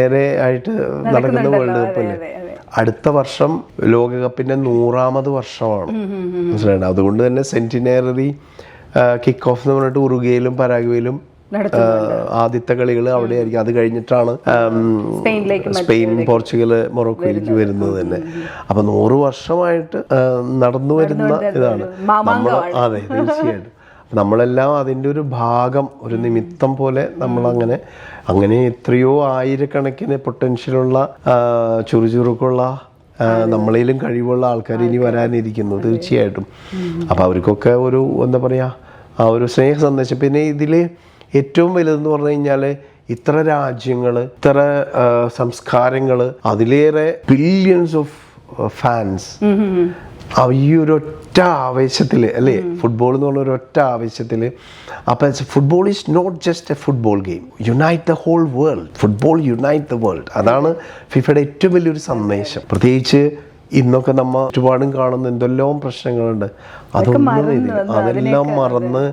ഏറെ ആയിട്ട് നടക്കുന്ന വേൾഡ് കപ്പ് അല്ലേ. അടുത്ത വർഷം ലോകകപ്പിന്റെ 100ാമത് വർഷമാണ്, മനസ്സിലായത്. അതുകൊണ്ട് തന്നെ സെന്റിനറി കിക്ക് ഓഫ് എന്ന് പറഞ്ഞിട്ട് ഉറുഗ്വേയിലും പരാഗ്വേയിലും ആദ്യത്തെ കളികൾ അവിടെ ആയിരിക്കും. അത് കഴിഞ്ഞിട്ടാണ് സ്പെയിൻ, പോർച്ചുഗൽ, മൊറോക്കോയിലേക്ക് വരുന്നത് തന്നെ. അപ്പൊ 100 വർഷമായിട്ട് നടന്നു വരുന്ന ഇതാണ് നമ്മൾ. അതെ, തീർച്ചയായിട്ടും നമ്മളെല്ലാം അതിൻ്റെ ഒരു ഭാഗം, ഒരു നിമിത്തം പോലെ അങ്ങനെ എത്രയോ ആയിരക്കണക്കിന് പൊട്ടൻഷ്യലുള്ള ചുറുചുറുക്കുള്ള നമ്മളേലും കഴിവുള്ള ആൾക്കാർ ഇനി വരാനിരിക്കുന്നു തീർച്ചയായിട്ടും. അപ്പോൾ അവർക്കൊക്കെ ഒരു എന്താ പറയുക, ആ ഒരു സ്നേഹ സന്ദേശം. പിന്നെ ഇതിൽ ഏറ്റവും വലുതെന്ന് പറഞ്ഞു കഴിഞ്ഞാൽ ഇത്ര രാജ്യങ്ങൾ, ഇത്ര സംസ്കാരങ്ങൾ, അതിലേറെ ബില്യൺസ് ഓഫ് ഫാൻസ് ഈ ഒരു ഒറ്റ ആവേശത്തിൽ അല്ലേ, ഫുട്ബോൾ എന്ന് പറഞ്ഞ ഒരു ഒറ്റ ആവേശത്തിൽ. അപ്പം football is not just a football game, unite the whole world. Football unite the world. അതാണ് ഫിഫയുടെ ഏറ്റവും വലിയൊരു സന്ദേശം. പ്രത്യേകിച്ച് ഇന്നൊക്കെ നമ്മ ഒരുപാടും കാണുന്ന എന്തെല്ലാം പ്രശ്നങ്ങളുണ്ട്, അതെല്ലാം മറന്ന്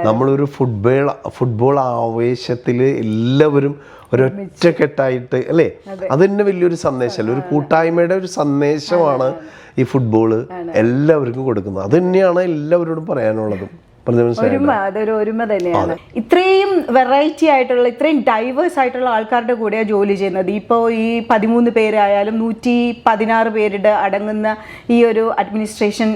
നമ്മളൊരു ഫുട്ബോൾ ആവേശത്തിൽ എല്ലാവരും ഒരൊറ്റക്കെട്ടായിട്ട് അല്ലേ, അത് തന്നെ വലിയൊരു സന്ദേശമല്ല, ഒരു കൂട്ടായ്മയുടെ ഒരു സന്ദേശമാണ് ഈ ഫുട്ബോള് എല്ലാവർക്കും കൊടുക്കുന്നത്. അത് തന്നെയാണ് എല്ലാവരോടും പറയാനുള്ളതും. അതൊരു ഒരുമ തന്നെയാണ്. ഇത്രയും വെറൈറ്റി ആയിട്ടുള്ള, ഇത്രയും ഡൈവേഴ്സ് ആയിട്ടുള്ള ആൾക്കാരുടെ കൂടെയാണ് ജോലി ചെയ്യുന്നത്. ഇപ്പോൾ ഈ 13 പേരായാലും 116 പേരുടെ അടങ്ങുന്ന ഈ ഒരു അഡ്മിനിസ്ട്രേഷൻ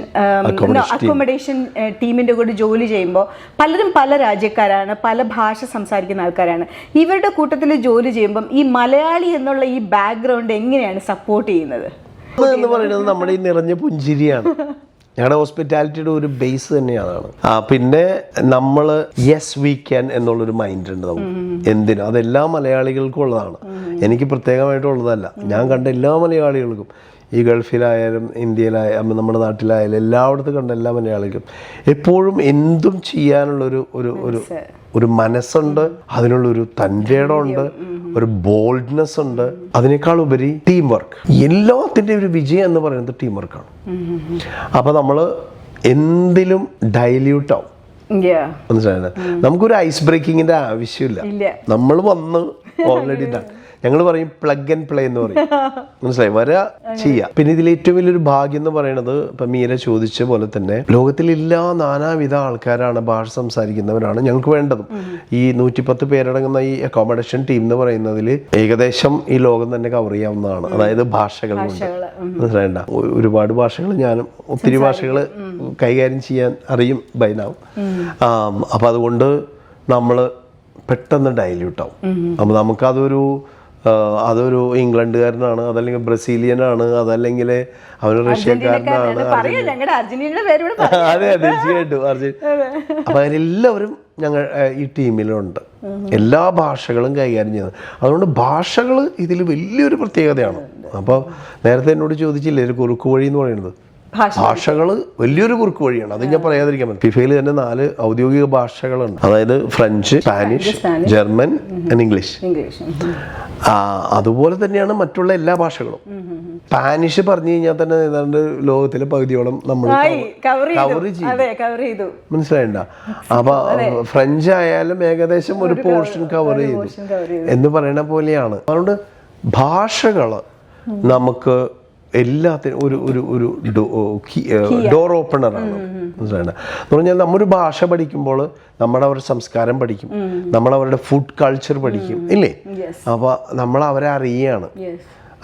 അക്കോമഡേഷൻ ടീമിന്റെ കൂടെ ജോലി ചെയ്യുമ്പോൾ പലരും പല രാജ്യക്കാരാണ്, പല ഭാഷ സംസാരിക്കുന്ന ആൾക്കാരാണ്. ഇവരുടെ കൂട്ടത്തിൽ ജോലി ചെയ്യുമ്പം ഈ മലയാളി എന്നുള്ള ഈ ബാക്ക്ഗ്രൗണ്ട് എങ്ങനെയാണ് സപ്പോർട്ട് ചെയ്യുന്നത് എന്ന് പറയുന്നത് നമ്മുടെ ഈ നിറഞ്ഞ പുഞ്ചിരിയാണ്. ഞങ്ങളുടെ ഹോസ്പിറ്റാലിറ്റിയുടെ ഒരു ബേസ് തന്നെയാണ്. പിന്നെ നമ്മൾ യെസ് വി ക്യാൻ എന്നുള്ളൊരു മൈൻഡ് ഉണ്ട് നമുക്ക് എന്തിനും. അതെല്ലാ മലയാളികൾക്കും ഉള്ളതാണ്, എനിക്ക് പ്രത്യേകമായിട്ടുള്ളതല്ല. ഞാൻ കണ്ട എല്ലാ മലയാളികൾക്കും, ഈ ഗൾഫിലായാലും ഇന്ത്യയിലായാലും നമ്മുടെ നാട്ടിലായാലും എല്ലായിടത്തും കണ്ട എല്ലാ മലയാളികൾക്കും എപ്പോഴും എന്തും ചെയ്യാനുള്ളൊരു ഒരു മനസ്സുണ്ട്, അതിനുള്ളൊരു തൻ്റെടമുണ്ട്, ഒരു ബോൾഡ്നെസ് ഉണ്ട്. അതിനേക്കാൾ ഉപരി ടീം വർക്ക്. എല്ലാത്തിൻ്റെ ഒരു വിജയം എന്ന് പറയുന്നത് ടീം വർക്കാണ്. അപ്പൊ നമ്മൾ എന്തിലും ഡൈല്യൂട്ട് ആവും, മനസ്സിലായത്. നമുക്കൊരു ഐസ് ബ്രേക്കിങ്ങിന്റെ ആവശ്യമില്ല. നമ്മൾ വന്ന് ഓൾറെഡി ഞങ്ങൾ പറയും പ്ലഗ് ആൻഡ് പ്ലേ എന്ന് പറയും, മനസ്സിലായി, വരാ ചെയ്യാം. പിന്നെ ഇതിൽ ഏറ്റവും വലിയൊരു ഭാഗ്യം എന്ന് പറയുന്നത്, ഇപ്പൊ മീര ചോദിച്ച പോലെ തന്നെ ലോകത്തിലെല്ലാ നാനാവിധ ആൾക്കാരാണ്, ഭാഷ സംസാരിക്കുന്നവരാണ് ഞങ്ങൾക്ക് വേണ്ടതും. ഈ 110 പേരടങ്ങുന്ന ഈ അക്കോമഡേഷൻ ടീം എന്ന് പറയുന്നതിൽ ഏകദേശം ഈ ലോകം തന്നെ കവർ ചെയ്യാവുന്നതാണ്. അതായത് ഭാഷകൾ കൊണ്ട്, മനസ്സിലായിണ്ട, ഒരുപാട് ഭാഷകൾ, ഞാനും ഒത്തിരി ഭാഷകൾ കൈകാര്യം ചെയ്യാൻ അറിയും ബൈനാവും. അപ്പൊ അതുകൊണ്ട് നമ്മൾ പെട്ടെന്ന് ഡൈല്യൂട്ട് ആവും. അപ്പൊ അതൊരു ഇംഗ്ലണ്ടുകാരനാണ്, അതല്ലെങ്കിൽ ബ്രസീലിയനാണ്, അതല്ലെങ്കിൽ അവന് റഷ്യക്കാരനാണ്. അതെ, തീർച്ചയായിട്ടും അപ്പൊ അതിലെല്ലാവരും ഞങ്ങൾ ഈ ടീമിലുണ്ട്, എല്ലാ ഭാഷകളും കൈകാര്യം ചെയ്യുന്നത്. അതുകൊണ്ട് ഭാഷകൾ ഇതിൽ വലിയൊരു പ്രത്യേകതയാണ്. അപ്പോൾ നേരത്തെ എന്നോട് ചോദിച്ചില്ലേ ഒരു കുറുക്ക് വഴി എന്ന് പറയുന്നത്, ഭാഷകൾ വലിയൊരു കുറുക്ക് വഴിയാണ്. അത് ഞാൻ പറയാതിരിക്കാൻ പറ്റും. ഫിഫയിൽ തന്നെ 4 ഔദ്യോഗിക ഭാഷകളുണ്ട്, അതായത് French, Spanish, German and English. അതുപോലെ തന്നെയാണ് മറ്റുള്ള എല്ലാ ഭാഷകളും. സ്പാനിഷ് പറഞ്ഞു കഴിഞ്ഞാൽ തന്നെ ഏതാണ്ട് ലോകത്തിലെ പകുതിയോളം നമ്മൾ കവർ ചെയ്തു, മനസ്സിലായിണ്ട. അപ്പൊ ഫ്രഞ്ച് ആയാലും ഏകദേശം ഒരു പോർഷൻ കവർ ചെയ്തു എന്ന് പറയുന്ന പോലെയാണ്. അതുകൊണ്ട് ഭാഷകൾ നമുക്ക് എല്ലാത്തിനും ഒരു ഡോർ ഓപ്പണറാണ്, മനസ്സിലായില്ല. എന്ന് പറഞ്ഞാൽ നമ്മൊരു ഭാഷ പഠിക്കുമ്പോൾ നമ്മുടെ അവരുടെ സംസ്കാരം പഠിക്കും, നമ്മളവരുടെ ഫുഡ് കൾച്ചർ പഠിക്കും, ഇല്ലേ. അപ്പോൾ നമ്മൾ അവരെ അറിയുകയാണ്.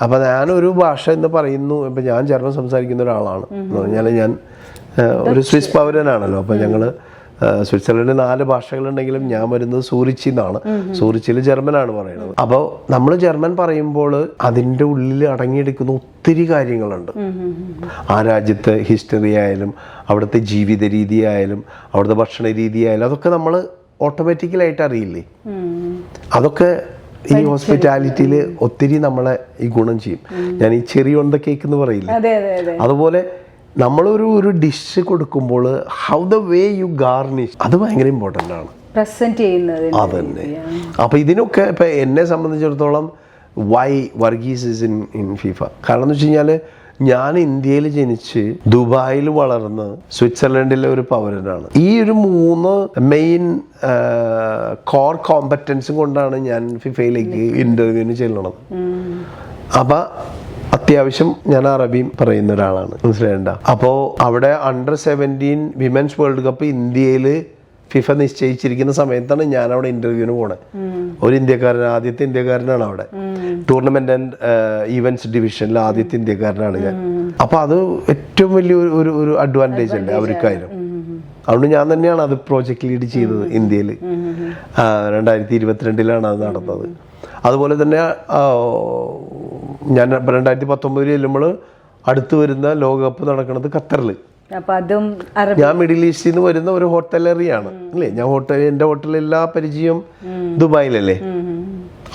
അപ്പം ഞാനൊരു ഭാഷ എന്ന് പറയുന്നു, ഇപ്പം ഞാൻ ജർമ്മൻ സംസാരിക്കുന്ന ഒരാളാണ് എന്ന് പറഞ്ഞാൽ ഞാൻ ഒരു സ്വിസ് പൗരനാണല്ലോ. അപ്പം ഞങ്ങൾ സ്വിറ്റ്സർലൻഡിൽ 4 ഭാഷകളുണ്ടെങ്കിലും ഞാൻ വരുന്നത് സൂറിച്ചിൽ നിന്നാണ്. സൂറിച്ചിൽ ജർമ്മനാണ് പറയുന്നത്. അപ്പോൾ നമ്മൾ ജർമ്മൻ പറയുമ്പോൾ അതിൻ്റെ ഉള്ളിൽ അടങ്ങിയെടുക്കുന്ന ഒത്തിരി കാര്യങ്ങളുണ്ട്. ആ രാജ്യത്തെ ഹിസ്റ്ററി ആയാലും അവിടുത്തെ ജീവിത രീതി ആയാലും അവിടുത്തെ ഭക്ഷണ രീതി ആയാലും അതൊക്കെ നമ്മൾ ഓട്ടോമാറ്റിക്കലായിട്ട് അറിയില്ലേ. അതൊക്കെ ഈ ഹോസ്പിറ്റാലിറ്റിയിൽ ഒത്തിരി നമ്മളെ ഈ ഗുണം ചെയ്യും. ഞാൻ ഈ ചെറിയ ഒണ്ട കേക്ക് എന്ന് പറയില്ലേ, അതുപോലെ നമ്മളൊരു ഡിഷ് കൊടുക്കുമ്പോൾ how the way you garnish, അത് ഭയങ്കര ഇമ്പോർട്ടൻ്റ് ആണ്, പ്രസന്റ് ചെയ്യുന്നത്. അതന്നെ. അപ്പം ഇതിനൊക്കെ ഇപ്പം എന്നെ സംബന്ധിച്ചിടത്തോളം why Varghese is in FIFA. കാരണം എന്ന് വെച്ച് കഴിഞ്ഞാൽ ഞാൻ ഇന്ത്യയിൽ ജനിച്ച് ദുബായിൽ വളർന്ന് സ്വിറ്റ്സർലൻഡിലെ ഒരു പൗരനാണ്. ഈ ഒരു 3 മെയിൻ കോർ കോമ്പറ്റൻസും കൊണ്ടാണ് ഞാൻ ഫിഫയിലേക്ക് ഇന്റർവ്യൂവിന് ചെല്ലണത്. അപ്പം അത്യാവശ്യം ഞാൻ അറബിയും പറയുന്ന ഒരാളാണ്, മനസ്സിലായണ്ട. അപ്പോൾ അവിടെ അണ്ടർ-17 വിമൻസ് വേൾഡ് കപ്പ് ഇന്ത്യയിൽ ഫിഫ നിശ്ചയിച്ചിരിക്കുന്ന സമയത്താണ് ഞാൻ അവിടെ ഇന്റർവ്യൂവിന് പോണേ. ഒരു ഇന്ത്യക്കാരൻ, ആദ്യത്തെ ഇന്ത്യക്കാരനാണ് അവിടെ. ടൂർണമെന്റ് ആൻഡ് ഈവന്റ്സ് ഡിവിഷനിൽ ആദ്യത്തെ ഇന്ത്യക്കാരനാണ് ഞാൻ. അപ്പൊ അത് ഏറ്റവും വലിയ ഒരു അഡ്വാൻറ്റേജ് അല്ലേ അവർക്കായാലും. അതുകൊണ്ട് ഞാൻ തന്നെയാണ് അത് പ്രോജക്റ്റ് ലീഡ് ചെയ്തത് ഇന്ത്യയിൽ. 2022 അത് നടന്നത്. അതുപോലെ തന്നെ ഞാൻ 2019 ചെല്ലുമ്പോൾ അടുത്ത് വരുന്ന ലോകകപ്പ് നടക്കുന്നത് ഖത്തറിൽ. ഞാൻ മിഡിൽ ഈസ്റ്റിൽ നിന്ന് വരുന്ന ഒരു ഹോട്ടലറിയാണ് അല്ലേ. എൻ്റെ ഹോട്ടലിൽ എല്ലാ പരിചയം ദുബായിലല്ലേ.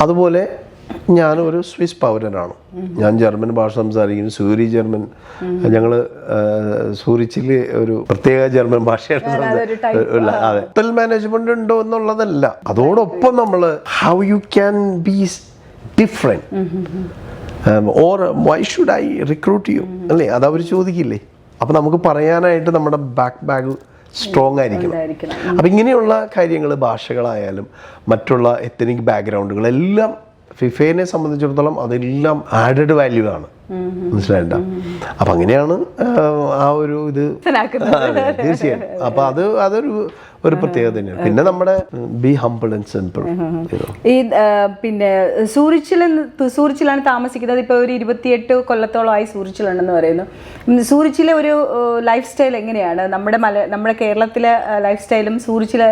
അതുപോലെ ഞാൻ ഒരു സ്വിസ് പൗരനാണ്. ഞാൻ ജർമ്മൻ ഭാഷ സംസാരിക്കുന്നു, സൂരി ജർമ്മൻ. ഞങ്ങൾ സൂറിച്ചിൽ ഒരു പ്രത്യേക ജർമ്മൻ ഭാഷയാണ്. അതെ, ഹോട്ടൽ മാനേജ്മെന്റ് ഉണ്ടോ എന്നുള്ളതല്ല, അതോടൊപ്പം നമ്മൾ how you can be different or why should I recruit you അല്ലേ, അത് അവർ ചോദിക്കില്ലേ. അപ്പൊ നമുക്ക് പറയാനായിട്ട് നമ്മുടെ ബാഗ് സ്ട്രോങ് ആയിരിക്കണം. അപ്പൊ ഇങ്ങനെയുള്ള കാര്യങ്ങൾ, ഭാഷകളായാലും മറ്റുള്ള എത്നിക് ബാക്ക്ഗ്രൗണ്ടുകളെല്ലാം ഫിഫയെ സംബന്ധിച്ചിടത്തോളം അതെല്ലാം ആഡഡ് വാല്യൂ ആണ്, മനസ്സിലായിട്ട. അപ്പൊ അങ്ങനെയാണ് ആ ഒരു ഇത് തീർച്ചയായും. അപ്പൊ അതൊരു പ്രത്യേകത തന്നെയാണ്. പിന്നെ നമ്മുടെ ബി ഹംബിൾ ആൻഡ് സിമ്പിൾ. ഈ പിന്നെ സൂറിച്ചിലാണ് താമസിക്കുന്നത്. ഇപ്പൊ ഒരു 28 കൊല്ലത്തോളമായി സൂറിച്ചിലുണ്ടെന്ന് പറയുന്നു. സൂറിച്ചിലെ ഒരു ലൈഫ് സ്റ്റൈൽ എങ്ങനെയാണ്? നമ്മുടെ കേരളത്തിലെ ലൈഫ് സ്റ്റൈലും സൂറിച്ചിലെ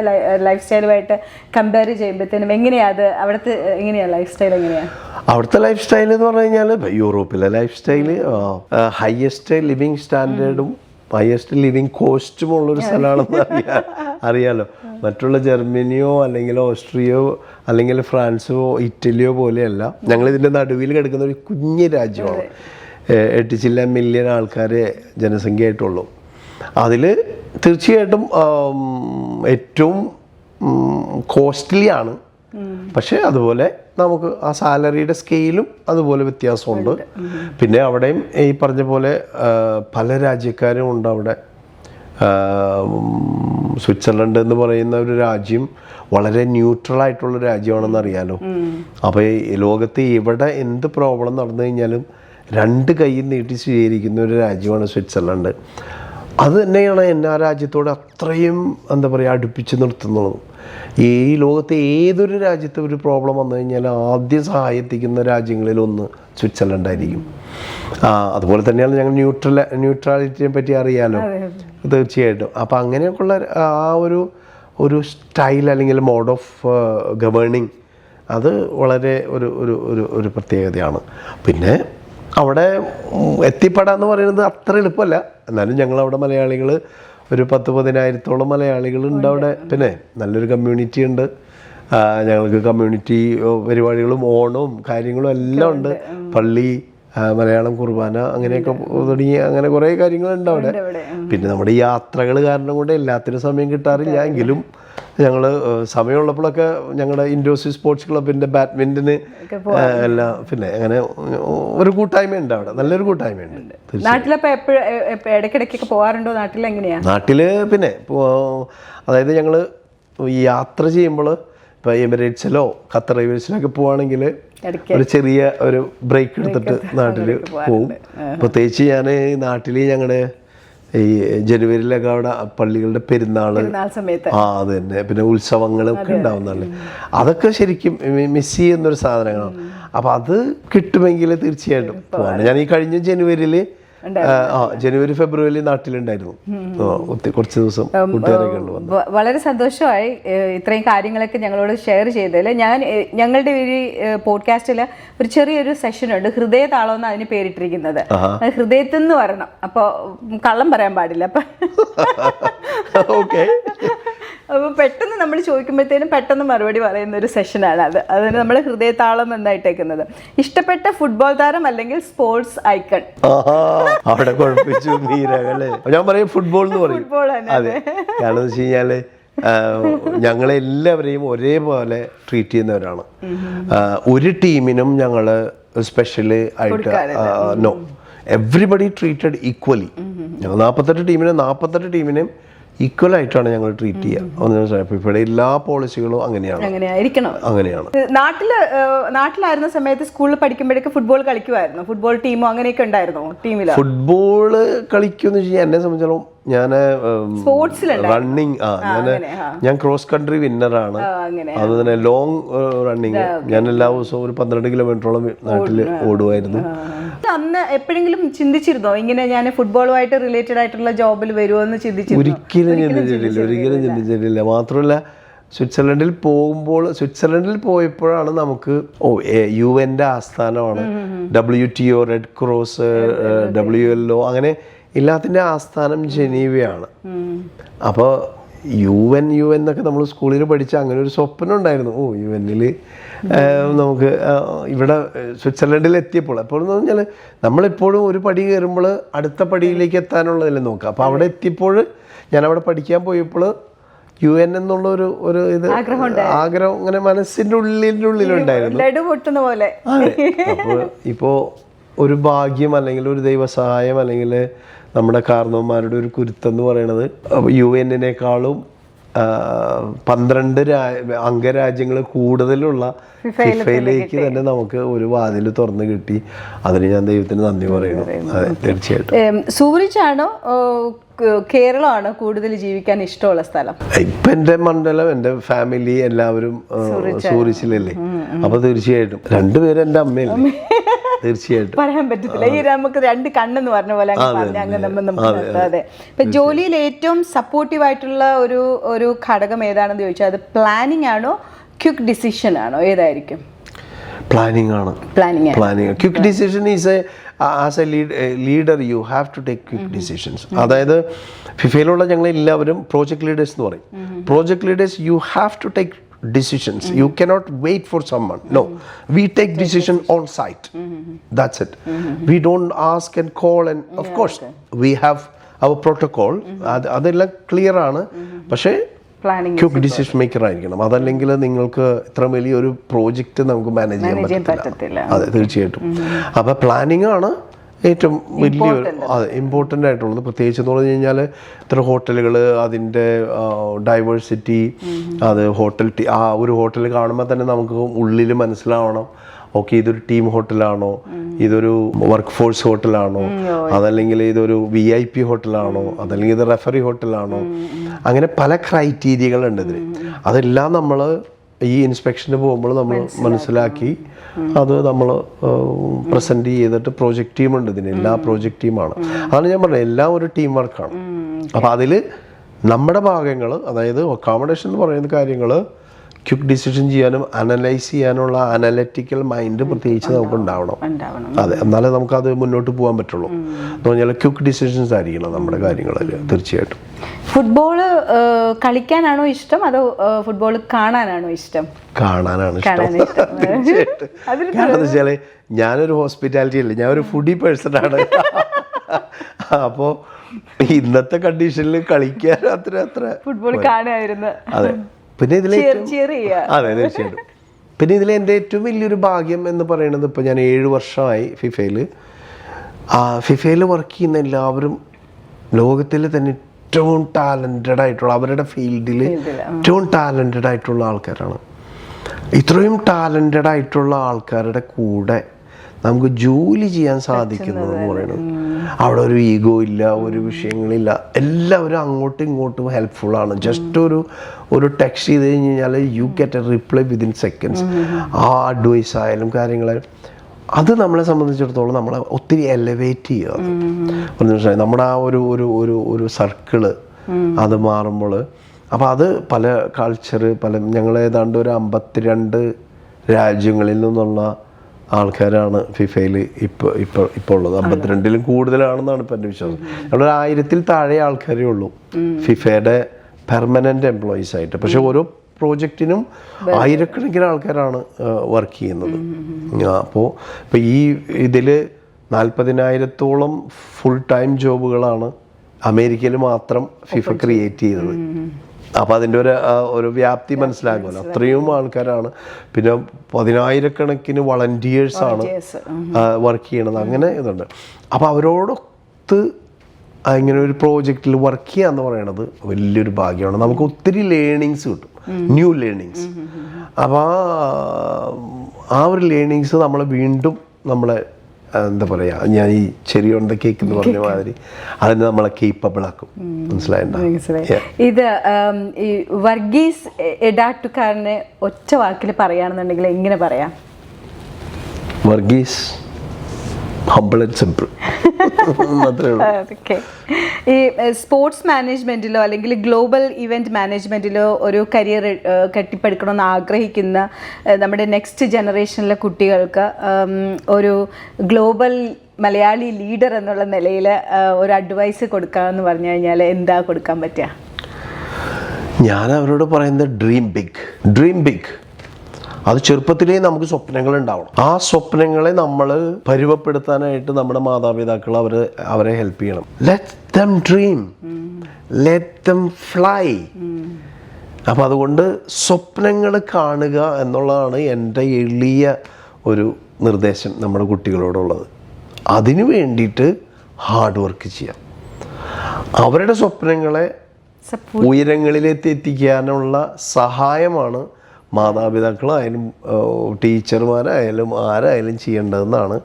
ലൈഫ് സ്റ്റൈലുമായിട്ട് കമ്പയർ ചെയ്യുമ്പോഴത്തേനും എങ്ങനെയാ അത്? അവിടുത്തെ എങ്ങനെയാ ലൈഫ് സ്റ്റൈൽ എങ്ങനെയാ? അവിടുത്തെ ലൈഫ് സ്റ്റൈൽ എന്ന് പറഞ്ഞു കഴിഞ്ഞാൽ യൂറോപ്പിലെ ലൈഫ് സ്റ്റൈല് ഹയസ്റ്റ് ലിവിങ് സ്റ്റാൻഡേർഡും ഹയസ്റ്റ് ലിവിങ് കോസ്റ്റും ഉള്ളൊരു സ്ഥലമാണെന്ന് അറിയാലോ. മറ്റുള്ള ജർമ്മനിയോ അല്ലെങ്കിൽ ഓസ്ട്രിയയോ അല്ലെങ്കിൽ ഫ്രാൻസോ ഇറ്റലിയോ പോലെയല്ല. ഞങ്ങളിതിൻ്റെ നടുവിൽ കിടക്കുന്ന ഒരു കുഞ്ഞു രാജ്യമാണ്. 8 ചില്ല മില്യൺ ആൾക്കാരെ ജനസംഖ്യയായിട്ടുള്ളൂ. അതിൽ തീർച്ചയായിട്ടും ഏറ്റവും കോസ്റ്റ്ലി ആണ്. പക്ഷേ അതുപോലെ നമുക്ക് ആ സാലറിയുടെ സ്കെയിലും അതുപോലെ വ്യത്യാസമുണ്ട്. പിന്നെ അവിടെയും ഈ പറഞ്ഞ പോലെ പല രാജ്യക്കാരും ഉണ്ട് അവിടെ. സ്വിറ്റ്സർലൻഡ് എന്ന് പറയുന്ന ഒരു രാജ്യം വളരെ ന്യൂട്രൽ ആയിട്ടുള്ള രാജ്യമാണെന്ന് അറിയാലോ. അപ്പോൾ ഈ ലോകത്ത് എവിടെ എന്ത് പ്രോബ്ലം നടന്നു കഴിഞ്ഞാലും 2 കൈയും നീട്ടി സ്വീകരിക്കുന്ന ഒരു രാജ്യമാണ് സ്വിറ്റ്സർലൻഡ്. അത് തന്നെയാണ് എന്നെ ആ രാജ്യത്തോട് അത്രയും എന്താ പറയുക അടുപ്പിച്ച് നിർത്തുന്നത്. ഈ ലോകത്തെ ഏതൊരു രാജ്യത്ത് ഒരു പ്രോബ്ലം വന്നു കഴിഞ്ഞാൽ ആദ്യം സഹായിക്കുന്ന രാജ്യങ്ങളിലൊന്ന് സ്വിറ്റ്സർലൻഡ് ആയിരിക്കും. അതുപോലെ തന്നെയാണ് ഞങ്ങൾ ന്യൂട്രാലിറ്റിയെ പറ്റി അറിയാലോ, തീർച്ചയായിട്ടും. അപ്പം അങ്ങനെയൊക്കെയുള്ള ആ ഒരു സ്റ്റൈൽ അല്ലെങ്കിൽ മോഡ് ഓഫ് ഗവേണിങ് അത് വളരെ ഒരു പ്രത്യേകതയാണ്. പിന്നെ അവിടെ എത്തിപ്പെടാന്ന് പറയുന്നത് അത്ര എളുപ്പമല്ല. എന്നാലും ഞങ്ങളവിടെ മലയാളികൾ ഒരു 10,000-15,000 മലയാളികളുണ്ട് അവിടെ. പിന്നെ നല്ലൊരു കമ്മ്യൂണിറ്റി ഉണ്ട്. ഞങ്ങൾക്ക് കമ്മ്യൂണിറ്റി പരിപാടികളും ഓണവും കാര്യങ്ങളും എല്ലാം ഉണ്ട്. പള്ളി, മലയാളം കുർബാന അങ്ങനെയൊക്കെ തുടങ്ങി അങ്ങനെ കുറേ കാര്യങ്ങളുണ്ട് അവിടെ. പിന്നെ നമ്മുടെ യാത്രകൾ കാരണം കൊണ്ട് എല്ലാത്തിനും സമയം കിട്ടാറില്ല. എങ്കിലും ഞങ്ങൾ സമയമുള്ളപ്പോഴൊക്കെ ഞങ്ങളുടെ ഇൻഡോസി സ്പോർട്സ് ക്ലബിൻ്റെ ബാഡ്മിൻ്റന് എല്ലാം പിന്നെ അങ്ങനെ ഒരു കൂട്ടായ്മയുണ്ട് അവിടെ, നല്ലൊരു കൂട്ടായ്മയുണ്ട്. ഇടയ്ക്കിടയ്ക്കൊക്കെ പോകാറുണ്ടോ? നാട്ടിലെങ്ങനെയാ? നാട്ടിൽ പിന്നെ അതായത് ഞങ്ങൾ യാത്ര ചെയ്യുമ്പോൾ ഇപ്പോൾ എമിറേറ്റ്സിലോ ഖത്തർ എയർവേസിലൊക്കെ പോവുകയാണെങ്കിൽ ഒരു ചെറിയ ഒരു ബ്രേക്ക് എടുത്തിട്ട് നാട്ടിൽ പോവും. പ്രത്യേകിച്ച് ഞാൻ നാട്ടിൽ ഞങ്ങളുടെ ഈ ജനുവരിയിലൊക്കെ അവിടെ പള്ളികളുടെ പെരുന്നാൾ സമയത്ത് അത് തന്നെ, പിന്നെ ഉത്സവങ്ങളൊക്കെ ഉണ്ടാവുന്നതല്ലേ, അതൊക്കെ ശരിക്കും മിസ് ചെയ്യുന്നൊരു സാധനങ്ങളാണ്. അപ്പം അത് കിട്ടുമെങ്കിൽ തീർച്ചയായിട്ടും പോവാണ്. ഞാൻ ഈ കഴിഞ്ഞ ജനുവരി ഫെബ്രുവരി നാട്ടിലുണ്ടായിരുന്നു. കുറച്ച് ദിവസം കൂട്ടുകാരൊക്കെ ഉണ്ട്. വളരെ സന്തോഷമായി ഇത്രയും കാര്യങ്ങളൊക്കെ ഞങ്ങളോട് ഷെയർ ചെയ്തതിൽ. ഞങ്ങളുടെ ഒരു പോഡ്കാസ്റ്റിൽ ഒരു ചെറിയൊരു സെഷൻ ഉണ്ട്, ഹൃദയതാളം എന്ന് അതിന് പേരിട്ടിരിക്കുന്നത്. ഹൃദയത്തിൽ നിന്ന് വരണം, അപ്പോൾ കള്ളം പറയാൻ പാടില്ല. അപ്പോൾ പെട്ടെന്ന് നമ്മൾ ചോദിക്കുമ്പോഴത്തേനും പെട്ടെന്ന് മറുപടി പറയുന്ന ഒരു സെഷനാണ് അത്. അതിന് നമ്മൾ ഹൃദയതാളം എന്നായിട്ടേക്കുന്നത്. ഇഷ്ടപ്പെട്ട ഫുട്ബോൾ താരം അല്ലെങ്കിൽ സ്പോർട്സ് ഐക്കൺ? അവിടെ കുഴപ്പിച്ചു മീരകള്. ഞാൻ പറയും ഫുട്ബോൾ എന്ന് പറയും. അതെ, കാരണം വെച്ച് കഴിഞ്ഞാല് ഞങ്ങളെല്ലാവരെയും ഒരേപോലെ ട്രീറ്റ് ചെയ്യുന്നവരാണ്. ഒരു ടീമിനും ഞങ്ങള് സ്പെഷ്യല് ആയിട്ട് നോ, എവ്രിബഡി ട്രീറ്റഡ് ഈക്വലി. ഞങ്ങൾ 48 ടീമിനെയും ഈക്വൽ ആയിട്ടാണ് ഞങ്ങൾ ട്രീറ്റ് ചെയ്യുക. ഫിഫയുടെ എല്ലാ പോളിസികളും അങ്ങനെയായിരിക്കണം. അങ്ങനെയാണ്. നാട്ടിലായിരുന്ന സമയത്ത് സ്കൂളിൽ പഠിക്കുമ്പോഴേക്ക് ഫുട്ബോൾ കളിക്കുമായിരുന്നു? ഫുട്ബോൾ ടീമോ അങ്ങനെയൊക്കെ ഉണ്ടായിരുന്നോ ടീമിൽ? ഫുട്ബോള് കളിക്കുമെന്ന് വെച്ചാൽ എന്നെ സംബന്ധിച്ചോളം ഞാൻ റണ്ണിങ് ഞാൻ ക്രോസ് കൺട്രി വിന്നറാണ്. അതുപോലെ ലോങ് റണ്ണിങ് ഞാൻ എല്ലാ ദിവസവും ഒരു 12 കിലോമീറ്ററോളം നാട്ടിൽ ഓടുമായിരുന്നു. അന്ന് എപ്പോഴെങ്കിലും ചിന്തിച്ചിരുന്നോ ഇങ്ങനെ ഞാൻ ഫുട്ബോളുമായിട്ട് റിലേറ്റഡ് ആയിട്ടുള്ള ജോബിൽ വരുമോ എന്ന് ചിന്തിച്ചിരുന്നോ? ഒരിക്കലും ചിന്തിച്ചിട്ടില്ല. മാത്രമല്ല സ്വിറ്റ്സർലൻഡിൽ പോയപ്പോഴാണ് നമുക്ക് UN ആസ്ഥാനമാണ്, WTO, red cross, WLO, അങ്ങനെ എല്ലാത്തിൻ്റെ ആസ്ഥാനം ജനീവയാണ്. അപ്പോൾ UN എന്നൊക്കെ നമ്മൾ സ്കൂളിൽ പഠിച്ച അങ്ങനെ ഒരു സ്വപ്നം ഉണ്ടായിരുന്നു. UN നമുക്ക് ഇവിടെ സ്വിറ്റ്സർലൻഡിൽ എത്തിയപ്പോൾ എപ്പോഴെന്ന് പറഞ്ഞാൽ നമ്മളെപ്പോഴും ഒരു പടി കയറുമ്പോൾ അടുത്ത പടിയിലേക്ക് എത്താനുള്ളതല്ലേ നോക്കുക. അപ്പോൾ അവിടെ എത്തിയപ്പോൾ ഞാനവിടെ പഠിക്കാൻ പോയപ്പോൾ UN എന്നുള്ള ഒരു ആഗ്രഹം ഇങ്ങനെ മനസ്സിൻ്റെ ഉള്ളിലുണ്ടായിരുന്നു. അതെ. അപ്പോൾ ഇപ്പോൾ ഒരു ഭാഗ്യം അല്ലെങ്കിൽ ഒരു ദൈവസഹായം അല്ലെങ്കിൽ നമ്മുടെ കാരണവന്മാരുടെ ഒരു കുരുത്തെന്ന് പറയണത് UN-നേക്കാളും 12 അംഗരാജ്യങ്ങൾ കൂടുതലുള്ള ഫിഫയിലേക്ക് തന്നെ നമുക്ക് ഒരു വാതിൽ തുറന്നു കിട്ടി. അതിന് ഞാൻ ദൈവത്തിന് നന്ദി പറയുന്നു. അതെ, തീർച്ചയായിട്ടും. സൂറിച്ചാണോ കേരളമാണോ കൂടുതൽ ജീവിക്കാൻ ഇഷ്ടമുള്ള സ്ഥലം? ഇപ്പൊ എന്റെ മണ്ഡലം, എന്റെ ഫാമിലി എല്ലാവരും സൂറിച്ചിലല്ലേ. അപ്പൊ തീർച്ചയായിട്ടും രണ്ടുപേരും എന്റെ അമ്മയല്ലേ. തീർച്ചയായിട്ടും പറയാൻ പറ്റത്തില്ല. ഈ നമുക്ക് 2 കണ്ണെന്ന് പറഞ്ഞ പോലെ അതെ. ഇപ്പൊ ജോലിയിൽ ഏറ്റവും സപ്പോർട്ടീവ് ആയിട്ടുള്ള ഒരു ഘടകം ഏതാണെന്ന് ചോദിച്ചാൽ അത് പ്ലാനിങ് ആണോ ക്വിക്ക് ഡിസിഷൻ ആണോ? ഏതായിരിക്കും? പ്ലാനിങ് ആണ്. Quick decision is as a leader you have to take quick decisions. അതായത് ഫിഫയിലുള്ള ഞങ്ങൾ എല്ലാവരും പ്രോജക്ട് ലീഡേഴ്സ് എന്ന് പറയും. Project leaders you have to take decisions. You cannot wait for someone. No, we take decision on site. That's it. We don't ask and call and of course we have our protocol. അതെല്ലാം clear ആണ്. പക്ഷേ quick decision maker ആയിരിക്കണം. അതല്ലെങ്കിൽ നിങ്ങൾക്ക് ഇത്ര വലിയൊരു project നമുക്ക് manage ചെയ്യാൻ പറ്റത്തില്ല. അതെ, തീർച്ചയായിട്ടും. അപ്പോൾ പ്ലാനിങ് ആണ് ഏറ്റവും വലിയൊരു ഇമ്പോർട്ടൻ്റ് ആയിട്ടുള്ളത്. പ്രത്യേകിച്ച് എന്ന് പറഞ്ഞു കഴിഞ്ഞാൽ ഇത്ര ഹോട്ടലുകൾ, അതിൻ്റെ ഡൈവേഴ്സിറ്റി, അത് ഒരു ഹോട്ടൽ കാണുമ്പോൾ തന്നെ നമുക്ക് ഉള്ളിൽ മനസ്സിലാവണം, ഓക്കെ ഇതൊരു ടീം ഹോട്ടലാണോ, ഇതൊരു വർക്ക് ഫോഴ്സ് ഹോട്ടലാണോ, അതല്ലെങ്കിൽ ഇതൊരു VIP ഹോട്ടലാണോ, അതല്ലെങ്കിൽ ഇത് റെഫറി ഹോട്ടലാണോ, അങ്ങനെ പല ക്രൈറ്റീരിയകളുണ്ട് ഇതിന്. അതെല്ലാം നമ്മൾ ഈ ഇൻസ്പെക്ഷന് പോകുമ്പോൾ നമ്മൾ മനസ്സിലാക്കി അത് നമ്മൾ പ്രസൻറ്റ് ചെയ്തിട്ട് പ്രോജക്റ്റ് ടീമുണ്ട് ഇതിന്. എല്ലാ പ്രോജക്റ്റ് ടീമാണ്. അതാണ് ഞാൻ പറഞ്ഞത്, എല്ലാം ഒരു ടീം വർക്കാണ്. അപ്പോൾ അതിൽ നമ്മുടെ ഭാഗങ്ങൾ, അതായത് അക്കോമഡേഷൻ എന്ന് പറയുന്ന കാര്യങ്ങൾ ക്വിക്ക് ഡിസിഷൻ ചെയ്യാനും അനലൈസ് ചെയ്യാനുള്ള അനലറ്റിക്കൽ മൈൻഡ് പ്രത്യേകിച്ച് നമുക്ക് ഉണ്ടാവണം. അതെ, എന്നാലേ നമുക്കത് മുന്നോട്ട് പോകാൻ പറ്റുള്ളൂ. എന്ന് പറഞ്ഞാൽ ക്വിക്ക് ഡിസിഷൻസ് ആയിരിക്കണം നമ്മുടെ കാര്യങ്ങളിൽ. തീർച്ചയായിട്ടും. ഫുട്ബോള് കളിക്കാനാണോ ഇഷ്ടം അതോ ഫുട്ബോൾ കാണാനാണോ ഇഷ്ടം? കാണാനാണ് ഇഷ്ടം. കാരണം വെച്ചാൽ ഞാനൊരു ഹോസ്പിറ്റാലിറ്റി അല്ലേ, ഞാനൊരു ഫുഡി പേഴ്സൺ ആണ്. അപ്പോൾ ഇന്നത്തെ കണ്ടീഷനിൽ കളിക്കാൻ അത്ര ഫുട്ബോൾ കാണുമായിരുന്നു. അതെ. പിന്നെ അതെ, തീർച്ചയായിട്ടും. പിന്നെ ഇതിൽ എൻ്റെ ഏറ്റവും വലിയൊരു ഭാഗ്യം എന്ന് പറയുന്നത്, ഇപ്പോൾ ഞാൻ 7 വർഷമായി ഫിഫയിൽ വർക്ക് ചെയ്യുന്ന എല്ലാവരും ലോകത്തിൽ തന്നെ ഏറ്റവും ടാലൻറ്റഡ് ആയിട്ടുള്ള, അവരുടെ ഫീൽഡിൽ ഏറ്റവും ടാലൻറ്റഡ് ആയിട്ടുള്ള ആൾക്കാരാണ്. ഇത്രയും ടാലൻറ്റഡ് ആയിട്ടുള്ള ആൾക്കാരുടെ കൂടെ നമുക്ക് ജോലി ചെയ്യാൻ സാധിക്കുന്നത് എന്ന് പറയുന്നത്, അവിടെ ഒരു ഈഗോ ഇല്ല, ഒരു വിഷയങ്ങളില്ല, എല്ലാവരും അങ്ങോട്ടും ഇങ്ങോട്ടും ഹെൽപ്ഫുള്ളാണ്. ജസ്റ്റ് ഒരു ടെക്സ്റ്റ് ചെയ്ത് കഴിഞ്ഞ് കഴിഞ്ഞാൽ you get A reply within seconds. ആ അഡ്വൈസ് ആയാലും കാര്യങ്ങളായാലും അത് നമ്മളെ സംബന്ധിച്ചിടത്തോളം നമ്മളെ ഒത്തിരി എലവേറ്റ് ചെയ്യുക. നമ്മുടെ ആ ഒരു സർക്കിള് അത് മാറുമ്പോൾ, അപ്പോൾ അത് പല ഞങ്ങൾ ഏതാണ്ട് ഒരു 52 രാജ്യങ്ങളിൽ നിന്നുള്ള ആൾക്കാരാണ് ഫിഫയിൽ ഇപ്പോൾ ഉള്ളത്. 52-ലും കൂടുതലാണെന്നാണ് ഇപ്പം എൻ്റെ വിശ്വാസം. നമ്മളൊരു 1000-ൽ താഴെ ആൾക്കാരേ ഉള്ളൂ ഫിഫയുടെ പെർമനൻ്റ് എംപ്ലോയീസ് ആയിട്ട്. പക്ഷെ ഓരോ പ്രോജക്റ്റിനും ആയിരക്കണക്കിന് ആൾക്കാരാണ് വർക്ക് ചെയ്യുന്നത്. അപ്പോൾ ഈ ഇതിൽ 40,000-ഓളം ഫുൾ ടൈം ജോബുകളാണ് അമേരിക്കയിൽ മാത്രം ഫിഫ ക്രിയേറ്റ് ചെയ്തത്. അപ്പോൾ അതിൻ്റെ ഒരു വ്യാപ്തി മനസ്സിലാക്കുമല്ലോ, അത്രയും ആൾക്കാരാണ്. പിന്നെ 10,000-കണക്കിന് വളണ്ടിയേഴ്സാണ് വർക്ക് ചെയ്യണത്. അങ്ങനെ ഇതുണ്ട്. അപ്പോൾ അവരോടൊത്ത് ഇങ്ങനെ ഒരു പ്രോജക്റ്റിൽ വർക്ക് ചെയ്യുക എന്ന് പറയുന്നത് വലിയൊരു ഭാഗ്യമാണ്. നമുക്ക് ഒത്തിരി ലേണിങ്സ് കിട്ടും, ന്യൂ ലേണിങ്സ്. അപ്പോൾ ആ ഒരു ലേണിങ്സ് നമ്മളെ വീണ്ടും നമ്മളെ എന്താ പറയുക, ഞാൻ ഈ ചെറിയ ഓൺ ദ കേക്ക് എന്ന് പറഞ്ഞ മാതിരി അതിന് നമ്മളെ കേപ്പബിൾ ആക്കും. മനസ്സിലായിട്ടുണ്ടോ? ഇത് ഈ വർഗീസ് എടാട്ടുകാരനെ ഒറ്റ വാക്കിൽ പറയുകയാണെന്നുണ്ടെങ്കിൽ എങ്ങനെ പറയാം? Varghese humble and simple. Okay. ഈ സ്പോർട്സ് മാനേജ്മെൻറ്റിലോ അല്ലെങ്കിൽ ഗ്ലോബൽ ഇവൻറ്റ് മാനേജ്മെൻറ്റിലോ ഒരു കരിയർ കെട്ടിപ്പടുക്കണമെന്ന് ആഗ്രഹിക്കുന്ന നമ്മുടെ നെക്സ്റ്റ് ജനറേഷനിലെ കുട്ടികൾക്ക് ഒരു ഗ്ലോബൽ മലയാളി ലീഡർ എന്നുള്ള നിലയിൽ ഒരു അഡ്വൈസ് കൊടുക്കാമെന്ന് പറഞ്ഞു കഴിഞ്ഞാൽ എന്താ കൊടുക്കാൻ പറ്റുക? ഞാൻ അവരോട് പറയുന്നത് ഡ്രീം ബിഗ്, ഡ്രീം ബിഗ്. അത് ചെറുപ്പത്തിലേ നമുക്ക് സ്വപ്നങ്ങൾ ഉണ്ടാവണം. ആ സ്വപ്നങ്ങളെ നമ്മൾ പരുവപ്പെടുത്താനായിട്ട് നമ്മുടെ മാതാപിതാക്കൾ അവരെ ഹെൽപ്പ് ചെയ്യണം. Let them dream, let them fly. അപ്പം അതുകൊണ്ട് സ്വപ്നങ്ങൾ കാണുക എന്നുള്ളതാണ് എൻ്റെ എളിയ ഒരു നിർദ്ദേശം നമ്മുടെ കുട്ടികളോടുള്ളത്. അതിനു വേണ്ടിയിട്ട് ഹാർഡ് വർക്ക് ചെയ്യാം. അവരുടെ സ്വപ്നങ്ങളെ ഉയരങ്ങളിലെത്തിക്കാനുള്ള സഹായമാണ് മാതാപിതാക്കളായാലും ടീച്ചർമാരായാലും ആരായാലും ചെയ്യേണ്ടതെന്നാണ്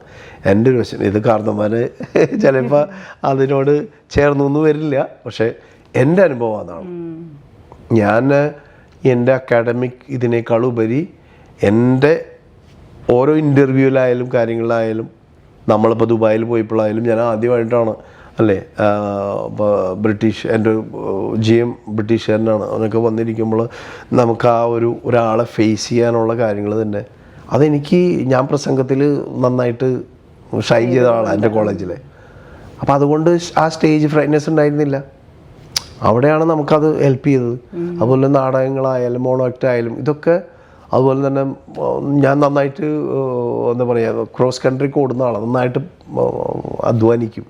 എൻ്റെ ഒരു വശം. ഇത് കാരണന്മാർ ചിലപ്പോൾ അതിനോട് ചേർന്നൊന്നും വരില്ല, പക്ഷേ എൻ്റെ അനുഭവം അതാണ്. ഞാൻ എൻ്റെ അക്കാഡമിക് ഇതിനേക്കാളുപരി എൻ്റെ ഓരോ ഇൻ്റർവ്യൂവിലായാലും കാര്യങ്ങളിലായാലും, നമ്മളിപ്പോൾ ദുബായിൽ പോയപ്പോഴായാലും ഞാൻ ആദ്യമായിട്ടാണ് അല്ലേ ബ്രിട്ടീഷ്, എൻ്റെ GM ബ്രിട്ടീഷുകാരനാണ്. അവനൊക്കെ വന്നിരിക്കുമ്പോൾ നമുക്ക് ആ ഒരാളെ ഫേസ് ചെയ്യാനുള്ള കാര്യങ്ങൾ തന്നെ അതെനിക്ക്, ഞാൻ പ്രസംഗത്തിൽ നന്നായിട്ട് ഷൈൻ ചെയ്ത ആളാണ് എൻ്റെ കോളേജിൽ. അപ്പോൾ അതുകൊണ്ട് ആ സ്റ്റേജ് ഫ്രൈറ്റ്നെസ് ഉണ്ടായിരുന്നില്ല. അവിടെയാണ് നമുക്കത് ഹെൽപ്പ് ചെയ്തത്. അതുപോലെ നാടകങ്ങളായാലും മോണോ ആക്ട് ആയാലും ഇതൊക്കെ. അതുപോലെ തന്നെ ഞാൻ നന്നായിട്ട് എന്താ പറയുക, ക്രോസ് കൺട്രിക്ക് ഓടുന്ന ആളാണ്, നന്നായിട്ട് അധ്വാനിക്കും.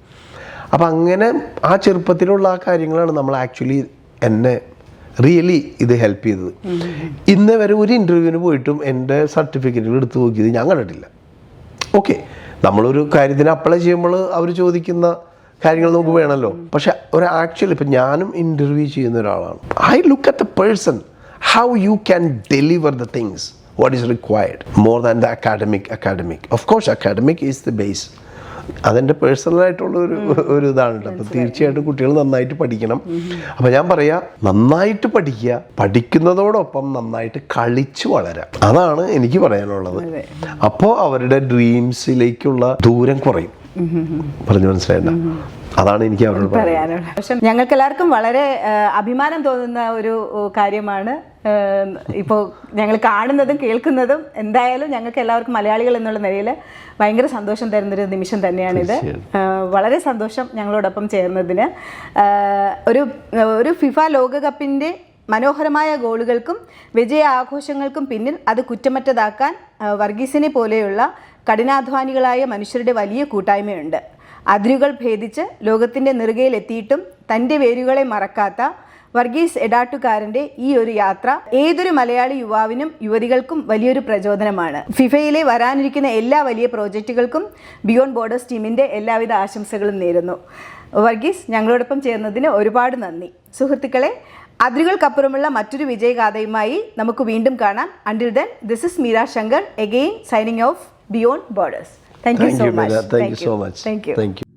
അപ്പം അങ്ങനെ ആ ചെറുപ്പത്തിലുള്ള ആ കാര്യങ്ങളാണ് നമ്മൾ ആക്ച്വലി എന്നെ റിയലി ഇത് ഹെൽപ്പ് ചെയ്തത്. ഇന്ന് വരെ ഒരു ഇൻ്റർവ്യൂവിന് പോയിട്ടും എൻ്റെ സർട്ടിഫിക്കറ്റുകൾ എടുത്ത് നോക്കിയത് ഞാൻ കണ്ടിട്ടില്ല. ഓക്കെ, നമ്മളൊരു കാര്യത്തിന് അപ്ലൈ ചെയ്യുമ്പോൾ അവർ ചോദിക്കുന്ന കാര്യങ്ങൾ നമുക്ക് വേണമല്ലോ. പക്ഷെ ഒരു ആക്ച്വലി ഇപ്പം ഞാനും ഇൻ്റർവ്യൂ ചെയ്യുന്ന ഒരാളാണ്. I look at the person, how you can deliver the things, what is required, more than the academic. Of course, academic is the base. അതെൻ്റെ പേഴ്സണലായിട്ടുള്ള ഒരു ഇതാണ് കേട്ടോ. അപ്പോൾ തീർച്ചയായിട്ടും കുട്ടികൾ നന്നായിട്ട് പഠിക്കണം. അപ്പോൾ ഞാൻ പറയാം, നന്നായിട്ട് പഠിക്കുക, പഠിക്കുന്നതോടൊപ്പം നന്നായിട്ട് കളിച്ചു വളരാം. അതാണ് എനിക്ക് പറയാനുള്ളത്. അപ്പോൾ അവരുടെ ഡ്രീംസിലേക്കുള്ള ദൂരം കുറയും. പറഞ്ഞു മനസ്സിലായില്ല? അതാണ് എനിക്ക് അവരോട് പറയാനുള്ളത്. പക്ഷെ ഞങ്ങൾക്ക് എല്ലാവർക്കും വളരെ അഭിമാനം തോന്നുന്ന ഒരു കാര്യമാണ് ഇപ്പോൾ ഞങ്ങൾ കാണുന്നതും കേൾക്കുന്നതും. എന്തായാലും ഞങ്ങൾക്ക് എല്ലാവർക്കും മലയാളികൾ എന്നുള്ള നിലയിൽ ഭയങ്കര സന്തോഷം തരുന്നൊരു നിമിഷം തന്നെയാണിത്. വളരെ സന്തോഷം ഞങ്ങളോടൊപ്പം ചേർന്നതിന്. ഒരു ഫിഫ ലോകകപ്പിൻ്റെ മനോഹരമായ ഗോളുകൾക്കും വിജയ ആഘോഷങ്ങൾക്കും പിന്നിൽ അത് കുറ്റമറ്റതാക്കാൻ വർഗീസിനെ പോലെയുള്ള കഠിനാധ്വാനികളായ മനുഷ്യരുടെ വലിയ കൂട്ടായ്മയുണ്ട്. അതിരുകൾ ഭേദിച്ച് ലോകത്തിൻ്റെ നെറുകയിലെത്തിയിട്ടും തൻ്റെ വേരുകളെ മറക്കാത്ത വർഗീസ് എടാട്ടുകാരൻ്റെ ഈ ഒരു യാത്ര ഏതൊരു മലയാളി യുവാവിനും യുവതികൾക്കും വലിയൊരു പ്രചോദനമാണ്. ഫിഫയിലെ വരാനിരിക്കുന്ന എല്ലാ വലിയ പ്രോജക്റ്റുകൾക്കും ബിയോണ്ട് ബോർഡേഴ്സ് ടീമിൻ്റെ എല്ലാവിധ ആശംസകളും നേരുന്നു. വർഗീസ്, ഞങ്ങളോടൊപ്പം ചേർന്നതിന് ഒരുപാട് നന്ദി. സുഹൃത്തുക്കളെ, അതിരുകൾക്കപ്പുറമുള്ള മറ്റൊരു വിജയഗാഥയുമായി നമുക്ക് വീണ്ടും കാണാം. Until then, this is Meera Shankar again signing off Beyond Borders. Thank you so much. Thank you so much. Thank you. Thank you.